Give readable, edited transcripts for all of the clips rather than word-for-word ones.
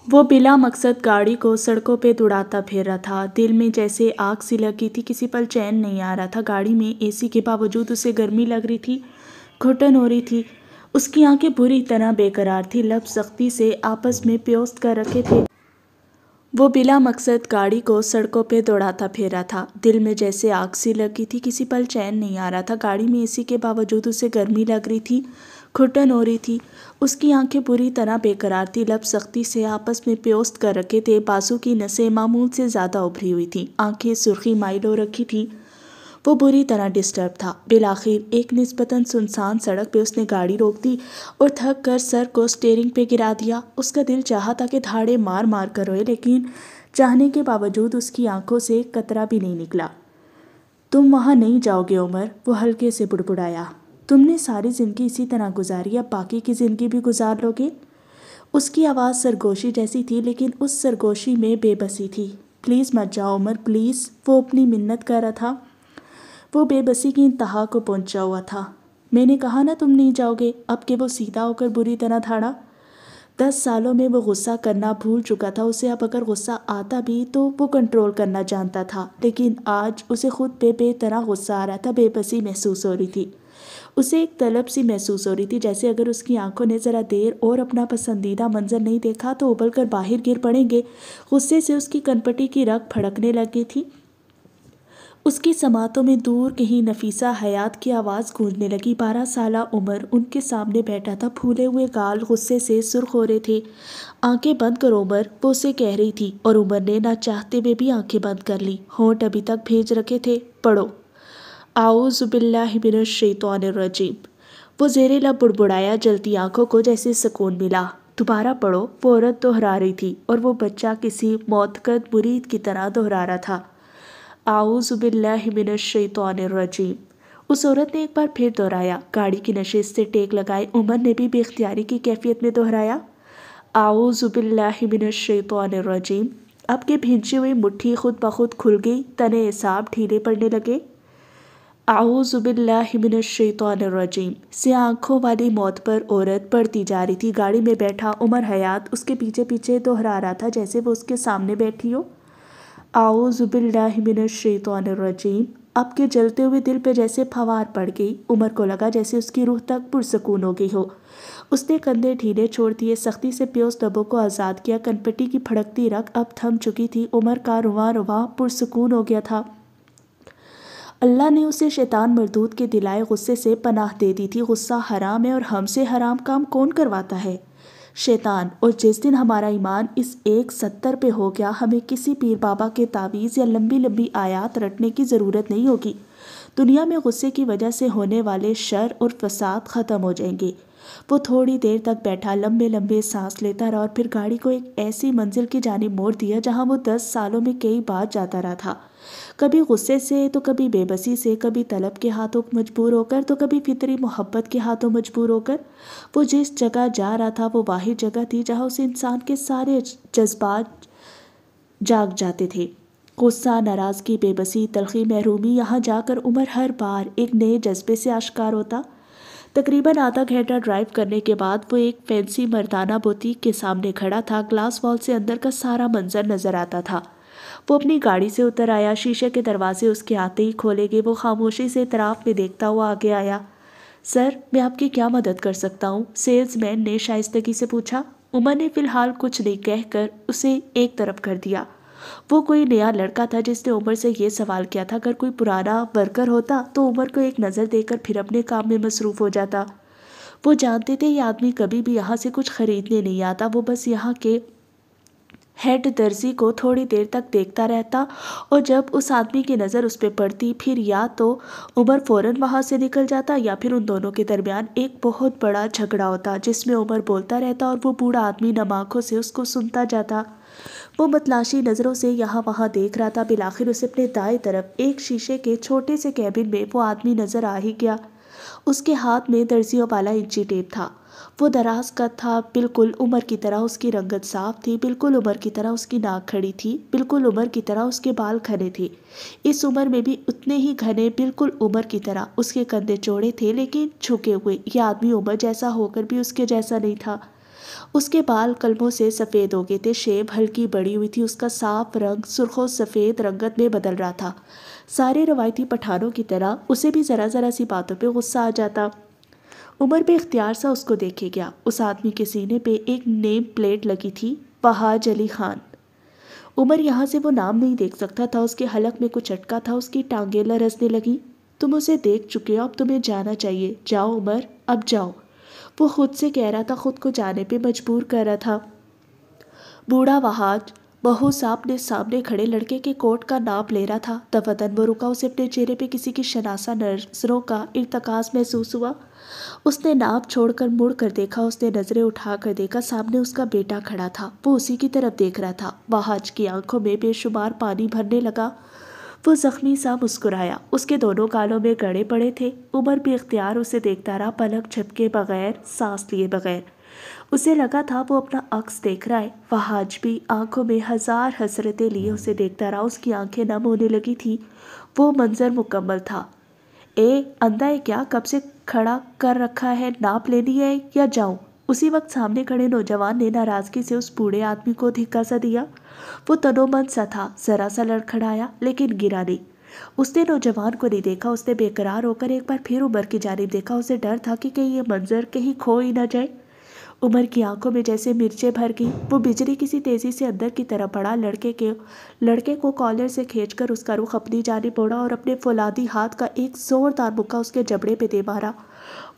وہ بلا مقصد گاڑی کو سڑکوں پہ دوڑاتا پھر رہا تھا، دل میں جیسے آگ سی لگی تھی، کسی پل چین نہیں آ رہا تھا۔ گاڑی میں اے سی کے باوجود اسے گرمی لگ رہی تھی، گھٹن ہو رہی تھی، اس کی آنکھیں بری طرح بے قرار تھی، لب سختی سے آپس میں پیوست کر رکھے تھے۔ وہ بلا مقصد گاڑی کو سڑکوں پہ دوڑاتا پھر رہا تھا، دل میں جیسے آگ سی لگی تھی، کسی پل چین نہیں آ رہا تھا۔ گاڑی میں اے سی کے باوجود اسے گرمی لگ رہی تھی، گھٹن ہو رہی تھی، اس کی آنکھیں بری طرح بے قرار تھی، لب سختی سے آپس میں پیوست کر رکھے تھے، بازو کی نسیں معمول سے زیادہ ابھری ہوئی تھیں، آنکھیں سرخی مائل ہو رکھی تھیں، وہ بری طرح ڈسٹرب تھا۔ بالآخر ایک نسبتاً سنسان سڑک پہ اس نے گاڑی روک دی اور تھک کر سر کو سٹیئرنگ پہ گرا دیا۔ اس کا دل چاہا تھا کہ دھاڑے مار مار کر روئے، لیکن چاہنے کے باوجود اس کی آنکھوں سے قطرہ بھی نہیں نکلا۔ تم وہاں نہیں جاؤ گے عمر، وہ ہلکے سے بڑبڑایا۔ تم نے ساری زندگی اسی طرح گزاری، اب باقی کی زندگی بھی گزار لو گے؟ اس کی آواز سرگوشی جیسی تھی، لیکن اس سرگوشی میں بے بسی تھی۔ پلیز مت جاؤ عمر، پلیز، وہ اپنی منت کر رہا تھا۔ وہ بے بسی کی انتہا کو پہنچا ہوا تھا۔ میں نے کہا نا تم نہیں جاؤ گے، اب کہ وہ سیدھا ہو کر بری طرح دھاڑا۔ 10 سالوں میں وہ غصہ کرنا بھول چکا تھا، اسے اب اگر غصہ آتا بھی تو وہ کنٹرول کرنا جانتا تھا، لیکن آج اسے خود پہ بے طرح غصہ آ رہا تھا، بے بسی محسوس ہو رہی تھی۔ اسے ایک طلب سی محسوس ہو رہی تھی، جیسے اگر اس کی آنکھوں نے ذرا دیر اور اپنا پسندیدہ منظر نہیں دیکھا تو ابل کر باہر گر پڑیں گے۔ غصے سے اس کی کنپٹی کی رگ پھڑکنے لگی تھی، اس کی سماعتوں میں دور کہیں نفیسہ حیات کی آواز گونجنے لگی۔ 12 سالہ عمر ان کے سامنے بیٹھا تھا، پھولے ہوئے گال غصے سے سرخ ہو رہے تھے۔ آنکھیں بند کرو عمر، وہ اسے کہہ رہی تھی، اور عمر نے نہ چاہتے ہوئے بھی آنکھیں بند کر لی، ہونٹ ابھی تک بھیج رکھے تھے۔ پڑھو، اعوذ باللہ من الشیطان الرجیم، وہ زیر لب بڑبڑایا، جلتی آنکھوں کو جیسے سکون ملا۔ دوبارہ پڑھو، وہ عورت دہرا رہی تھی، اور وہ بچہ کسی معتقد مرید کی طرح دہرا رہا تھا، اعوذ باللہ من الشیطان الرجیم۔ اس عورت نے ایک بار پھر دہرایا، گاڑی کی نشست سے ٹیک لگائے عمر نے بھی بے اختیاری کی کیفیت میں دہرایا، اعوذ باللہ من الشیطان الرجیم۔ اب کہ بھینچی ہوئی مٹھی خود بخود کھل گئی، تنے اعصاب ڈھیلے پڑنے لگے۔ اعوذ باللہ من الشیطان الرجیم۔ سیاہ آنکھوں والی موت پر عورت بڑھتی جا رہی تھی، گاڑی میں بیٹھا عمر حیات اس کے پیچھے پیچھے دہرا رہا تھا، جیسے وہ اس کے سامنے بیٹھی ہو، اعوذ باللہ من الشیطان الرجیم۔ اب کے جلتے ہوئے دل پہ جیسے پھوار پڑ گئی، عمر کو لگا جیسے اس کی روح تک پرسکون ہو گئی ہو۔ اس نے کندھے ڈھیلے چھوڑ دیے، سختی سے پیوست لبوں کو آزاد کیا، کنپٹی کی پھڑکتی رگ اب تھم چکی تھی، عمر کا رواں رواں پرسکون ہو گیا تھا۔ اللہ نے اسے شیطان مردود کے دلائے غصے سے پناہ دے دی تھی۔ غصہ حرام ہے، اور ہم سے حرام کام کون کرواتا ہے؟ شیطان۔ اور جس دن ہمارا ایمان اس ایک 70 پہ ہو گیا، ہمیں کسی پیر بابا کے تعویذ یا لمبی لمبی آیات رٹنے کی ضرورت نہیں ہوگی، دنیا میں غصے کی وجہ سے ہونے والے شر اور فساد ختم ہو جائیں گے۔ وہ تھوڑی دیر تک بیٹھا، لمبے لمبے سانس لیتا رہا، اور پھر گاڑی کو ایک ایسی منزل کی جانب موڑ دیا جہاں وہ 10 سالوں میں کئی بار جاتا رہا تھا، کبھی غصے سے تو کبھی بے بسی سے، کبھی طلب کے ہاتھوں مجبور ہو کر تو کبھی فطری محبت کے ہاتھوں مجبور ہو کر۔ وہ جس جگہ جا رہا تھا وہ واحد جگہ تھی جہاں اسے انسان کے سارے جذبات جاگ جاتے تھے، غصہ، ناراضگی، بے بسی، تلخی، محرومی۔ یہاں جا کر عمر ہر بار ایک نئے جذبے سے آشکار ہوتا۔ تقریباً آدھا گھنٹہ ڈرائیو کرنے کے بعد وہ ایک فینسی مردانہ بوتیک کے سامنے کھڑا تھا، گلاس وال سے اندر کا سارا منظر نظر آتا تھا۔ وہ اپنی گاڑی سے اتر آیا، شیشے کے دروازے اس کے آتے ہی کھولے گئے، وہ خاموشی سے اطراف میں دیکھتا ہوا آگے آیا۔ سر، میں آپ کی کیا مدد کر سکتا ہوں؟ سیلز مین نے شائستگی سے پوچھا۔ عمر نے فی الحال کچھ نہیں کہہ کر اسے ایک طرف کر دیا۔ وہ کوئی نیا لڑکا تھا جس نے عمر سے یہ سوال کیا تھا، اگر کوئی پرانا ورکر ہوتا تو عمر کو ایک نظر دے کر پھر اپنے کام میں مصروف ہو جاتا۔ وہ جانتے تھے یہ آدمی کبھی بھی یہاں سے کچھ خریدنے نہیں آتا، وہ بس یہاں کے ہیڈ درزی کو تھوڑی دیر تک دیکھتا رہتا، اور جب اس آدمی کی نظر اس پہ پڑتی پھر یا تو عمر فوراً وہاں سے نکل جاتا، یا پھر ان دونوں کے درمیان ایک بہت بڑا جھگڑا ہوتا جس میں عمر بولتا رہتا اور وہ بوڑھا آدمی نم آنکھوں سے اس کو سنتا جاتا۔ وہ متلاشی نظروں سے یہاں وہاں دیکھ رہا تھا، بالآخر اسے اپنے دائیں طرف ایک شیشے کے چھوٹے سے کیبن میں وہ آدمی نظر آ ہی گیا۔ اس کے ہاتھ میں درزیوں والا انچی ٹیپ تھا، وہ دراز قد تھا، بالکل عمر کی طرح اس کی رنگت صاف تھی، بالکل عمر کی طرح اس کی ناک کھڑی تھی، بالکل عمر کی طرح اس کے بال گھنے تھے، اس عمر میں بھی اتنے ہی گھنے، بالکل عمر کی طرح۔ اس کے کندھے چوڑے تھے لیکن جھکے ہوئے، یہ آدمی عمر جیسا ہو کر بھی اس کے جیسا نہیں تھا۔ اس کے بال قلموں سے سفید ہو گئے تھے، شیب ہلکی بڑی ہوئی تھی، اس کا صاف رنگ سرخ و سفید رنگت میں بدل رہا تھا۔ سارے روایتی پٹھانوں کی طرح اسے بھی ذرا ذرا سی باتوں پہ غصہ آ جاتا۔ عمر بے اختیار سا اس کو دیکھے گیا۔ اس آدمی کے سینے پہ ایک نیم پلیٹ لگی تھی، وہاج علی خان۔ عمر یہاں سے وہ نام نہیں دیکھ سکتا تھا، اس کے حلق میں کچھ اٹکا تھا، اس کی ٹانگیں لرزنے لگی۔ تم اسے دیکھ چکے ہو، اب تمہیں جانا چاہیے، جاؤ عمر، اب جاؤ، وہ خود سے کہہ رہا تھا، خود کو جانے پہ مجبور کر رہا تھا۔ بوڑھا وہاج بہو صاحب نے سامنے کھڑے لڑکے کے کوٹ کا ناپ لے رہا تھا۔ دفعتاً وہ رکا، اسے اپنے چہرے پہ کسی کی شناسا نظروں کا ارتکاز محسوس ہوا۔ اس نے ناپ چھوڑ کر مڑ کر دیکھا، اس نے نظریں اٹھا کر دیکھا، سامنے اس کا بیٹا کھڑا تھا، وہ اسی کی طرف دیکھ رہا تھا۔ وہاج کی آنکھوں میں بے شمار پانی بھرنے لگا، وہ زخمی سا مسکرایا، اس کے دونوں گالوں میں گڑے پڑے تھے۔ عمر بے اختیار اسے دیکھتا رہا، پلک جھپکے بغیر، سانس لیے بغیر۔ اسے لگا تھا وہ اپنا عکس دیکھ رہا ہے۔ وہاج بھی آنکھوں میں ہزار حسرتیں لیے اسے دیکھتا رہا، اس کی آنکھیں نم ہونے لگی تھی۔ وہ منظر مکمل تھا۔ اندھا ہے کیا؟ کب سے کھڑا کر رکھا ہے؟ ناپ لینی ہے یا جاؤں؟ اسی وقت سامنے کھڑے نوجوان نے ناراضگی سے اس بوڑھے آدمی کو دھکا سا دیا۔ وہ تنومند سا تھا، ذرا سا لڑکھڑایا لیکن گرا نہیں۔ اس نے نوجوان کو نہیں دیکھا، اس نے بے قرار ہو کر ایک بار پھر عمر کی جانب دیکھا۔ اسے ڈر تھا کہ کہیں یہ منظر کہیں کھو ہی نہ جائے۔ عمر کی آنکھوں میں جیسے مرچیں بھر گئی، وہ بجلی کسی تیزی سے اندر کی طرف بڑھا، لڑکے کو کالر سے کھینچ کر اس کا رخ اپنی جانب موڑا اور اپنے فولادی ہاتھ کا ایک زوردار مکہ اس کے جبڑے پہ دے مارا۔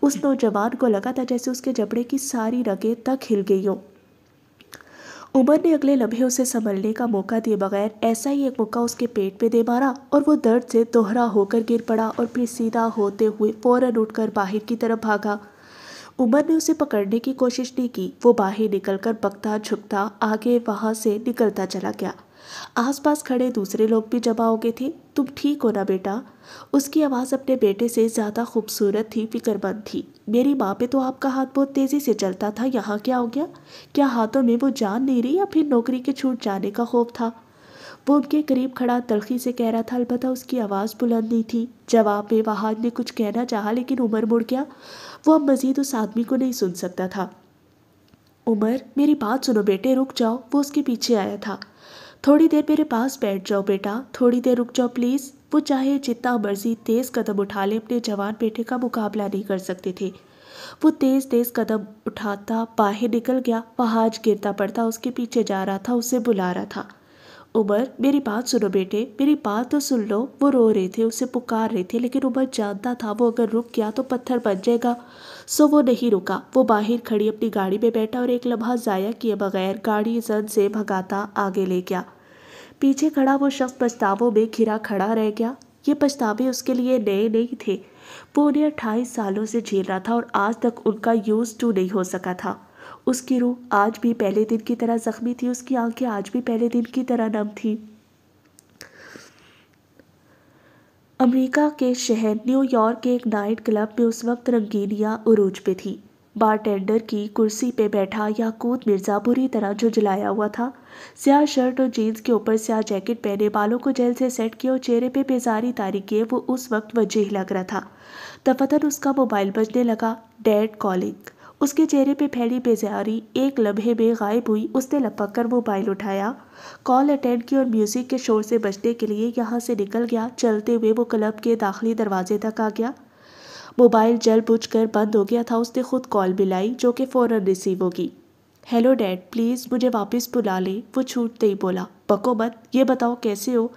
اس نوجوان کو لگا تھا جیسے اس کے جبڑے کی ساری رگیں تک ہل گئی ہوں۔ عمر نے اگلے لمحے اسے سنبھلنے کا موقع دیے بغیر ایسا ہی ایک مکہ اس کے پیٹ پہ دے مارا اور وہ درد سے دوہرا ہو کر گر پڑا اور پھر سیدھا ہوتے ہوئے فوراً اٹھ کر باہر کی طرف بھاگا۔ عمر نے اسے پکڑنے کی کوشش نہیں کی، وہ باہر نکل کر بکتا جھکتا آگے وہاں سے نکلتا چلا گیا۔ آس پاس کھڑے دوسرے لوگ بھی جمع ہو گئے تھے۔ تم ٹھیک ہو نا بیٹا؟ اس کی آواز اپنے بیٹے سے زیادہ خوبصورت تھی، فکر مند تھی۔ میری ماں پہ تو آپ کا ہاتھ بہت تیزی سے چلتا تھا، یہاں کیا ہو گیا؟ کیا ہاتھوں میں وہ جان نہیں رہی یا پھر نوکری کے چھوٹ جانے کا خوف تھا؟ وہ ان کے قریب کھڑا تلخی سے کہہ رہا تھا، البتہ اس کی آواز بلند نہیں تھی۔ جواب میں وہاج نے کچھ کہنا چاہا لیکن عمر مڑ گیا، وہ اب مزید اس آدمی کو نہیں سن سکتا تھا۔ عمر، میری بات سنو بیٹے، رک جاؤ، وہ اس کے پیچھے آیا تھا۔ تھوڑی دیر میرے پاس بیٹھ جاؤ بیٹا، تھوڑی دیر رک جاؤ پلیز۔ وہ چاہے جتنا مرضی تیز قدم اٹھا لے، اپنے جوان بیٹے کا مقابلہ نہیں کر سکتے تھے۔ وہ تیز تیز قدم اٹھاتا باہر نکل گیا، وہاج گرتا پڑتا اس کے پیچھے جا رہا تھا، اسے بلا رہا تھا۔ عمر، میری بات سنو بیٹے، میری بات تو سن لو۔ وہ رو رہے تھے، اسے پکار رہے تھے، لیکن عمر جانتا تھا وہ اگر رک گیا تو پتھر بن جائے گا، سو وہ نہیں رکا۔ وہ باہر کھڑی اپنی گاڑی میں بیٹھا اور ایک لمحہ ضائع کیے بغیر گاڑی زن سے بھگاتا آگے لے گیا۔ پیچھے کھڑا وہ شخص پچھتاووں میں گھرا کھڑا رہ گیا۔ یہ پچھتاوے اس کے لیے نئے نہیں تھے، وہ انہیں 28 سالوں سے جھیل رہا تھا اور آج تک ان کا یوز ٹو نہیں ہو سکا تھا۔ اس کی روح آج بھی پہلے دن کی طرح زخمی تھی، اس کی آنکھیں آج بھی پہلے دن کی طرح نم تھیں۔ امریکہ کے شہر نیو یارک کے ایک نائٹ کلب میں اس وقت رنگینیاں عروج پہ تھی۔ بارٹینڈر کی کرسی پہ بیٹھا یاقوت مرزا بری طرح جھنجھلایا ہوا تھا، سیاہ شرٹ اور جینز کے اوپر سیاہ جیکٹ پہنے، بالوں کو جیل سے سیٹ کیے اور چہرے پہ بیزاری طاری کیے وہ اس وقت وجیح لگ رہا تھا۔ دفعتاً اس کا موبائل بجنے لگا، ڈیڈ کالنگ۔ اس کے چہرے پہ پھیلی بیزاری ایک لمحے میں غائب ہوئی، اس نے لپک کر موبائل اٹھایا، کال اٹینڈ کی اور میوزک کے شور سے بچنے کے لیے یہاں سے نکل گیا۔ چلتے ہوئے وہ کلب کے داخلی دروازے تک آ گیا۔ موبائل جل بجھ کر بند ہو گیا تھا، اس نے خود کال ملائی جو کہ فوراً ریسیو ہوگی۔ ہیلو ڈیڈ، پلیز مجھے واپس بلا لیں، وہ چھوٹتے ہی بولا۔ بکو مت، یہ بتاؤ کیسے ہو؟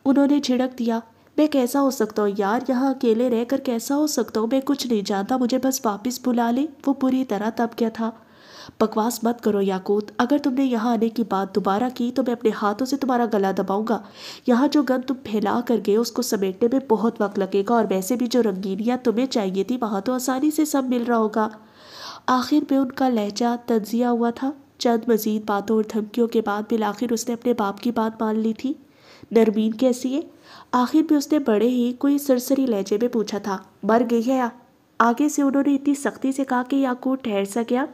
انہوں نے جھڑک دیا۔ میں کیسا ہو سکتا ہوں یار، یہاں اکیلے رہ کر کیسا ہو سکتا ہوں؟ میں کچھ نہیں جانتا، مجھے بس واپس بلا لیں، وہ بری طرح تپ گیا تھا۔ بکواس مت کرو یاقوت، اگر تم نے یہاں آنے کی بات دوبارہ کی تو میں اپنے ہاتھوں سے تمہارا گلا دباؤں گا۔ یہاں جو گن تم پھیلا کر گئے اس کو سمیٹنے میں بہت وقت لگے گا، اور ویسے بھی جو رنگینیاں تمہیں چاہیے تھی وہاں تو آسانی سے سب مل رہا ہوگا۔ آخر میں ان کا لہجہ تنزیہ ہوا تھا۔ چند مزید باتوں اور دھمکیوں کے بعد بالآخر اس نے اپنے باپ کی بات مان لی تھی۔ نرمین کیسی ہے؟ آخر میں اس نے بڑے ہی کوئی سرسری لہجے میں پوچھا تھا۔ مر گئی ہے؟ آگے سے انہوں نے اتنی سختی سے کہا کہ یاقوت ٹھہر سا گیا۔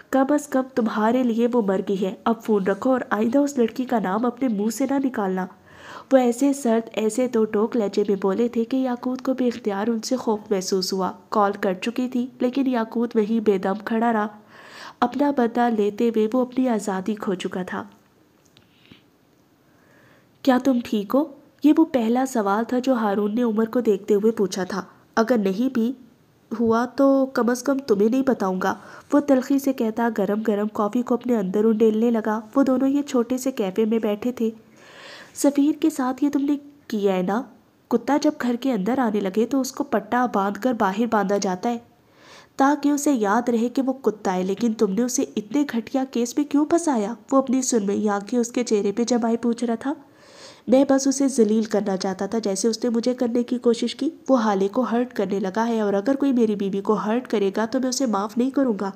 کم از کم تمہارے لیے وہ مر گئی ہے، اب فون رکھو اور آئندہ اس لڑکی کا نام اپنے منہ سے نہ نکالنا۔ وہ ایسے سرد، ایسے تو ٹوک لہجے میں بولے تھے کہ یاقوت کو بے اختیار ان سے خوف محسوس ہوا۔ کال کٹ چکی تھی لیکن یاقوت وہیں بے دم کھڑا رہا۔ اپنا بدلہ لیتے ہوئے وہ اپنی آزادی کھو چکا تھا۔ کیا تم ٹھیک ہو؟ یہ وہ پہلا سوال تھا جو ہارون نے عمر کو دیکھتے ہوئے پوچھا تھا۔ اگر نہیں بھی ہوا تو کم از کم تمہیں نہیں بتاؤں گا، وہ تلخی سے کہتا گرم گرم کافی کو اپنے اندر انڈیلنے لگا۔ وہ دونوں یہ چھوٹے سے کیفے میں بیٹھے تھے۔ سفیر کے ساتھ یہ تم نے کیا ہے نا؟ کتا جب گھر کے اندر آنے لگے تو اس کو پٹا باندھ کر باہر باندھا جاتا ہے تاکہ اسے یاد رہے کہ وہ کتا ہے، لیکن تم نے اسے اتنے گھٹیا کیس میں کیوں پھنسایا؟ وہ اپنی سرمئی آنکھیں اس کے چہرے پہ جمائے پوچھ رہا تھا۔ میں بس اسے ذلیل کرنا چاہتا تھا جیسے اس نے مجھے کرنے کی کوشش کی۔ وہ حالے کو ہرٹ کرنے لگا ہے اور اگر کوئی میری بیوی کو ہرٹ کرے گا تو میں اسے معاف نہیں کروں گا۔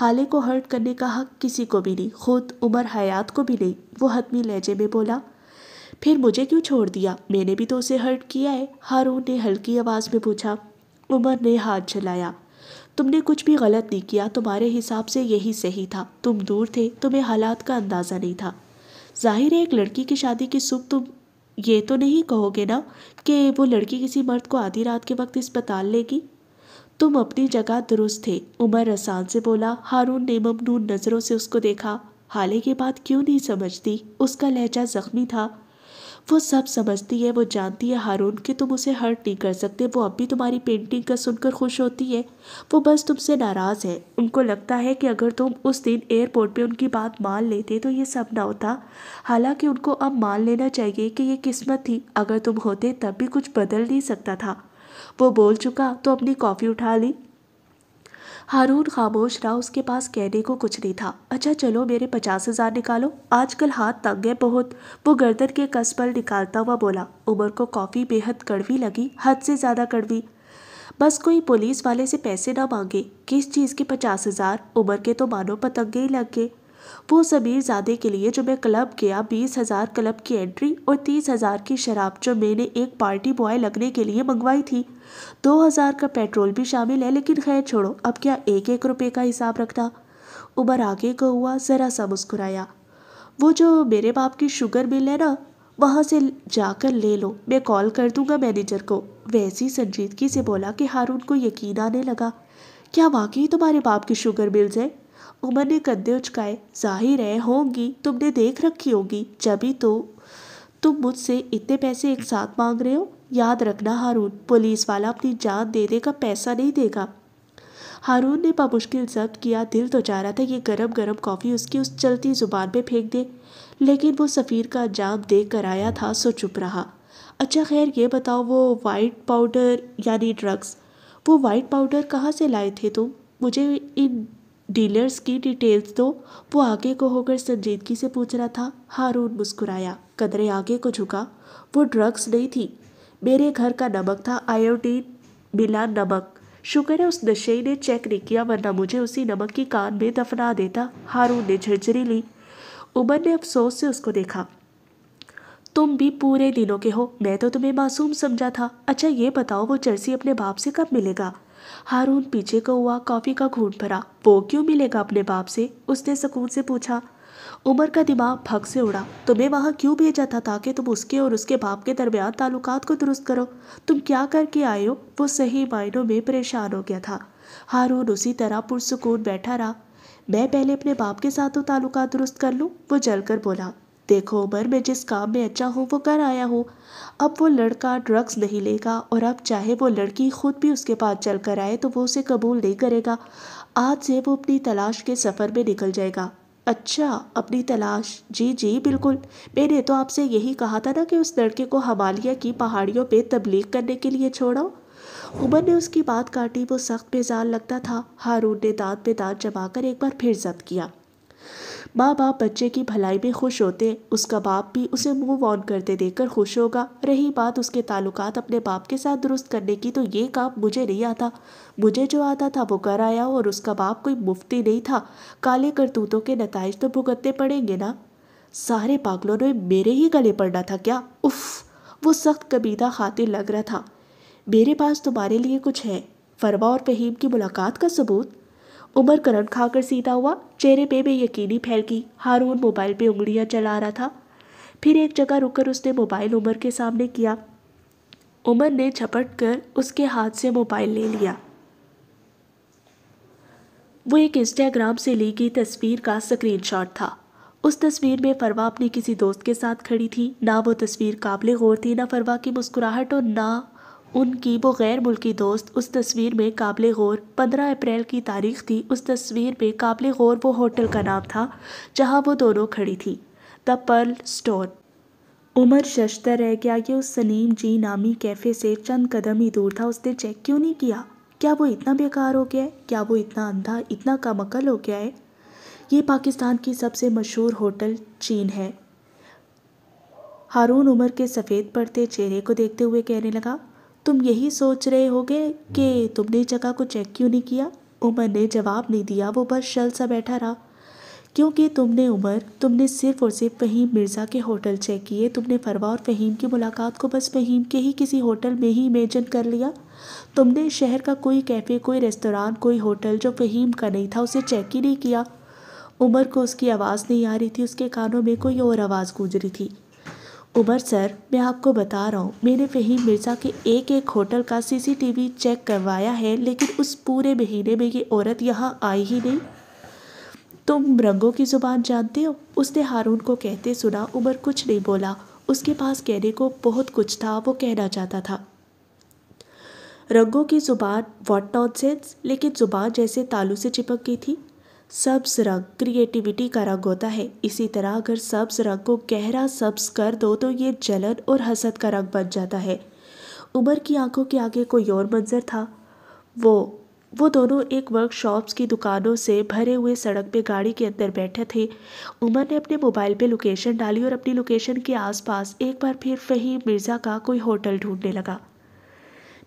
حالے کو ہرٹ کرنے کا حق کسی کو بھی نہیں، خود عمر حیات کو بھی نہیں، وہ حتمی لہجے میں بولا۔ پھر مجھے کیوں چھوڑ دیا؟ میں نے بھی تو اسے ہرٹ کیا ہے، ہارون نے ہلکی آواز میں پوچھا۔ عمر نے ہاتھ جھلایا۔ تم نے کچھ بھی غلط نہیں کیا، تمہارے حساب سے یہی صحیح تھا، تم دور تھے، تمہیں حالات کا اندازہ نہیں تھا۔ ظاہر ہے ایک لڑکی کی شادی کی صبح تم یہ تو نہیں کہو گے نا کہ وہ لڑکی کسی مرد کو آدھی رات کے وقت اسپتال لے گی؟ تم اپنی جگہ درست تھے، عمر رسان سے بولا۔ ہارون نے ممنون نظروں سے اس کو دیکھا۔ حالے کی بات کیوں نہیں سمجھتی؟ اس کا لہجہ زخمی تھا۔ وہ سب سمجھتی ہے، وہ جانتی ہے ہارون کہ تم اسے ہرٹ نہیں کر سکتے۔ وہ اب بھی تمہاری پینٹنگ کا سن کر خوش ہوتی ہے، وہ بس تم سے ناراض ہے۔ ان کو لگتا ہے کہ اگر تم اس دن ایئرپورٹ پہ ان کی بات مان لیتے تو یہ سب نہ ہوتا، حالانکہ ان کو اب مان لینا چاہیے کہ یہ قسمت تھی، اگر تم ہوتے تب بھی کچھ بدل نہیں سکتا تھا۔ وہ بول چکا تو اپنی کافی اٹھا لی۔ ہارون خاموش رہا، اس کے پاس کہنے کو کچھ نہیں تھا۔ اچھا چلو میرے 50,000 نکالو، آج کل ہاتھ تنگ ہے بہت، وہ گردن کے کس پر نکالتا ہوا بولا۔ عمر کو کافی بے حد کڑوی لگی، حد سے زیادہ کڑوی۔ بس کوئی پولیس والے سے پیسے نہ مانگے۔ کس چیز کے 50,000؟ عمر کے تو مانو پتنگے ہی لگ گئے۔ وہ سمیر زادے کے لیے جو میں کلب گیا، 20,000 کلب کی انٹری اور 30,000 کی شراب جو میں نے ایک پارٹی بوائے لگنے کے لیے منگوائی تھی، 2,000 کا پیٹرول بھی شامل ہے، لیکن خیر چھوڑو، اب کیا 1-1 روپے کا حساب رکھنا؟ عمر آگے کو ہوا، ذرا سا مسکرایا۔ وہ جو میرے باپ کی شوگر مل ہے نا، وہاں سے جا کر لے لو، میں کال کر دوں گا مینیجر کو، ویسی سنجیدگی سے بولا کہ ہارون کو یقین آنے لگا۔ کیا واقعی تمہارے باپ کی شوگر ملز ہے؟ عمر نے کندھے اچکائے۔ ظاہر ہے ہوں گی، تم نے دیکھ رکھی ہوگی، جبھی تو تم مجھ سے اتنے پیسے ایک ساتھ مانگ رہے ہو۔ یاد رکھنا ہارون، پولیس والا اپنی جان دے دے گا، پیسہ نہیں دے گا۔ ہارون نے بمشکل ضبط کیا، دل تو چاہ رہا تھا یہ گرم گرم کافی اس کی اس چلتی زبان پہ پھینک دے، لیکن وہ سفیر کا انجام دیکھ کر آیا تھا سو چپ رہا۔ اچھا خیر یہ بتاؤ، وہ وائٹ پاؤڈر یعنی ڈرگس، وہ وائٹ پاؤڈر کہاں سے لائے تھے تم؟ مجھے ان ڈیلرز کی ڈیٹیلز دو، وہ آگے کو ہو کر سنجیدگی سے پوچھ رہا تھا۔ ہارون مسکرایا، قدرے آگے کو جھکا۔ وہ ڈرگس نہیں تھی، میرے گھر کا نمک تھا، آیوڈین ملا نمک۔ شکر ہے اس نشئی نے چیک نہیں کیا، ورنہ مجھے اسی نمک کی کان میں دفنا دیتا۔ ہارون نے جھرجھری لی۔ عمر نے افسوس سے اس کو دیکھا۔ تم بھی پورے دنوں کے ہو، میں تو تمہیں معصوم سمجھا تھا۔ اچھا یہ بتاؤ وہ جرسی اپنے باپ سے کب ملے گا؟ ہارون پیچھے کو ہوا، کافی کا گھونٹ بھرا۔ وہ کیوں ملے گا اپنے باپ سے؟ اس نے سکون سے پوچھا۔ عمر کا دماغ پھک سے اڑا۔ تمہیں وہاں کیوں بھیجا تھا؟ تاکہ تم اس کے اور اس کے باپ کے درمیان تعلقات کو درست کرو۔ تم کیا کر کے آئے ہو؟ وہ صحیح معنوں میں پریشان ہو گیا تھا۔ ہارون اسی طرح پرسکون بیٹھا رہا۔ میں پہلے اپنے باپ کے ساتھ تو تعلقات درست کر لوں، وہ جل کر بولا۔ دیکھو عمر، میں جس کام میں اچھا ہوں وہ کر آیا ہوں، اب وہ لڑکا ڈرگس نہیں لے گا، اور اب چاہے وہ لڑکی خود بھی اس کے پاس چل کر آئے تو وہ اسے قبول نہیں کرے گا۔ آج سے وہ اپنی تلاش کے سفر میں نکل جائے گا۔ اچھا اپنی تلاش؟ جی جی بالکل، میں نے تو آپ سے یہی کہا تھا نا کہ اس لڑکے کو ہمالیہ کی پہاڑیوں پہ تبلیغ کرنے کے لیے چھوڑو۔ عمر نے اس کی بات کاٹی، وہ سخت بیزار لگتا تھا۔ ہارون نے دانت پہ دانت جما کر ایک بار پھر ضبط کیا۔ ماں باپ بچے کی بھلائی میں خوش ہوتے، اس کا باپ بھی اسے موو آن کرتے دیکھ کر خوش ہوگا۔ رہی بات اس کے تعلقات اپنے باپ کے ساتھ درست کرنے کی، تو یہ کام مجھے نہیں آتا، مجھے جو آتا تھا وہ کر آیا ہوں، اور اس کا باپ کوئی مفتی نہیں تھا، کالے کرتوتوں کے نتائج تو بھگتنے پڑیں گے نا۔ سارے پاگلوں نے میرے ہی گلے پڑنا تھا کیا؟ اف، وہ سخت کبیدہ خاطر لگ رہا تھا۔ میرے پاس تمہارے لیے کچھ ہے، فروا اور فہیم کی ملاقات کا ثبوت۔ عمر کرنٹ کھا کر سیدھا ہوا، چہرے پہ بے یقینی پھیل گئی۔ ہارون موبائل پہ انگلیاں چلا رہا تھا۔ پھر ایک جگہ رک کر اس نے موبائل عمر کے سامنے کیا۔ عمر نے جھپٹ کر اس کے ہاتھ سے موبائل لے لیا۔ وہ ایک انسٹاگرام سے لی گئی تصویر کا اسکرین شاٹ تھا۔ اس تصویر میں فروا اپنی کسی دوست کے ساتھ کھڑی تھی۔ نہ وہ تصویر قابل غور تھی، نہ فروا کی مسکراہٹ اور نہ ان کی وہ غیر ملکی دوست۔ اس تصویر میں قابل غور 15 اپریل کی تاریخ تھی۔ اس تصویر میں قابل غور وہ ہوٹل کا نام تھا جہاں وہ دونوں کھڑی تھی، دی پرل اسٹون۔ عمر ششدر رہ گیا۔ یہ اس سلیم جی نامی کیفے سے چند قدم ہی دور تھا۔ اس نے چیک کیوں نہیں کیا؟ کیا وہ اتنا بیکار ہو گیا ہے؟ کیا وہ اتنا اندھا، اتنا کم عقل ہو گیا ہے؟ یہ پاکستان کی سب سے مشہور ہوٹل چین ہے۔ ہارون عمر کے سفید پڑتے چہرے کو دیکھتے ہوئے کہنے لگا، تم یہی سوچ رہے ہوگے کہ تم نے جگہ کو چیک کیوں نہیں کیا؟ عمر نے جواب نہیں دیا، وہ بس شل سا بیٹھا رہا۔ کیونکہ تم نے صرف اور صرف فہیم مرزا کے ہوٹل چیک کیے۔ تم نے فروا اور فہیم کی ملاقات کو بس فہیم کے ہی کسی ہوٹل میں ہی امیجن کر لیا۔ تم نے شہر کا کوئی کیفے، کوئی ریستوران، کوئی ہوٹل جو فہیم کا نہیں تھا اسے چیک ہی نہیں کیا۔ عمر کو اس کی آواز نہیں آ رہی تھی، اس کے کانوں میں کوئی اور آواز گونج رہی تھی۔ عمر سر، میں آپ کو بتا رہا ہوں، میں نے فہیم مرزا کے ایک ہوٹل کا CCTV چیک کروایا ہے، لیکن اس پورے مہینے میں یہ عورت یہاں آئی ہی نہیں۔ تم رنگوں کی زبان جانتے ہو؟ اس نے ہارون کو کہتے سنا۔ عمر کچھ نہیں بولا، اس کے پاس کہنے کو بہت کچھ تھا، وہ کہنا چاہتا تھا۔ رنگوں کی زبان، واٹ نان سینس! لیکن زبان جیسے تالو سے چپک گئی تھی۔ سبز رنگ کریٹیوٹی کا رنگ ہوتا ہے، اسی طرح اگر سبز رنگ کو گہرا سبز کر دو تو یہ جلن اور حسد کا رنگ بن جاتا ہے۔ عمر کی آنکھوں کے آگے کوئی اور منظر تھا۔ وہ دونوں ایک ورک شاپس کی دکانوں سے بھرے ہوئے سڑک پہ گاڑی کے اندر بیٹھے تھے۔ عمر نے اپنے موبائل پہ لوکیشن ڈالی اور اپنی لوکیشن کے آس پاس ایک بار پھر فہیم مرزا کا کوئی ہوٹل ڈھونڈنے لگا۔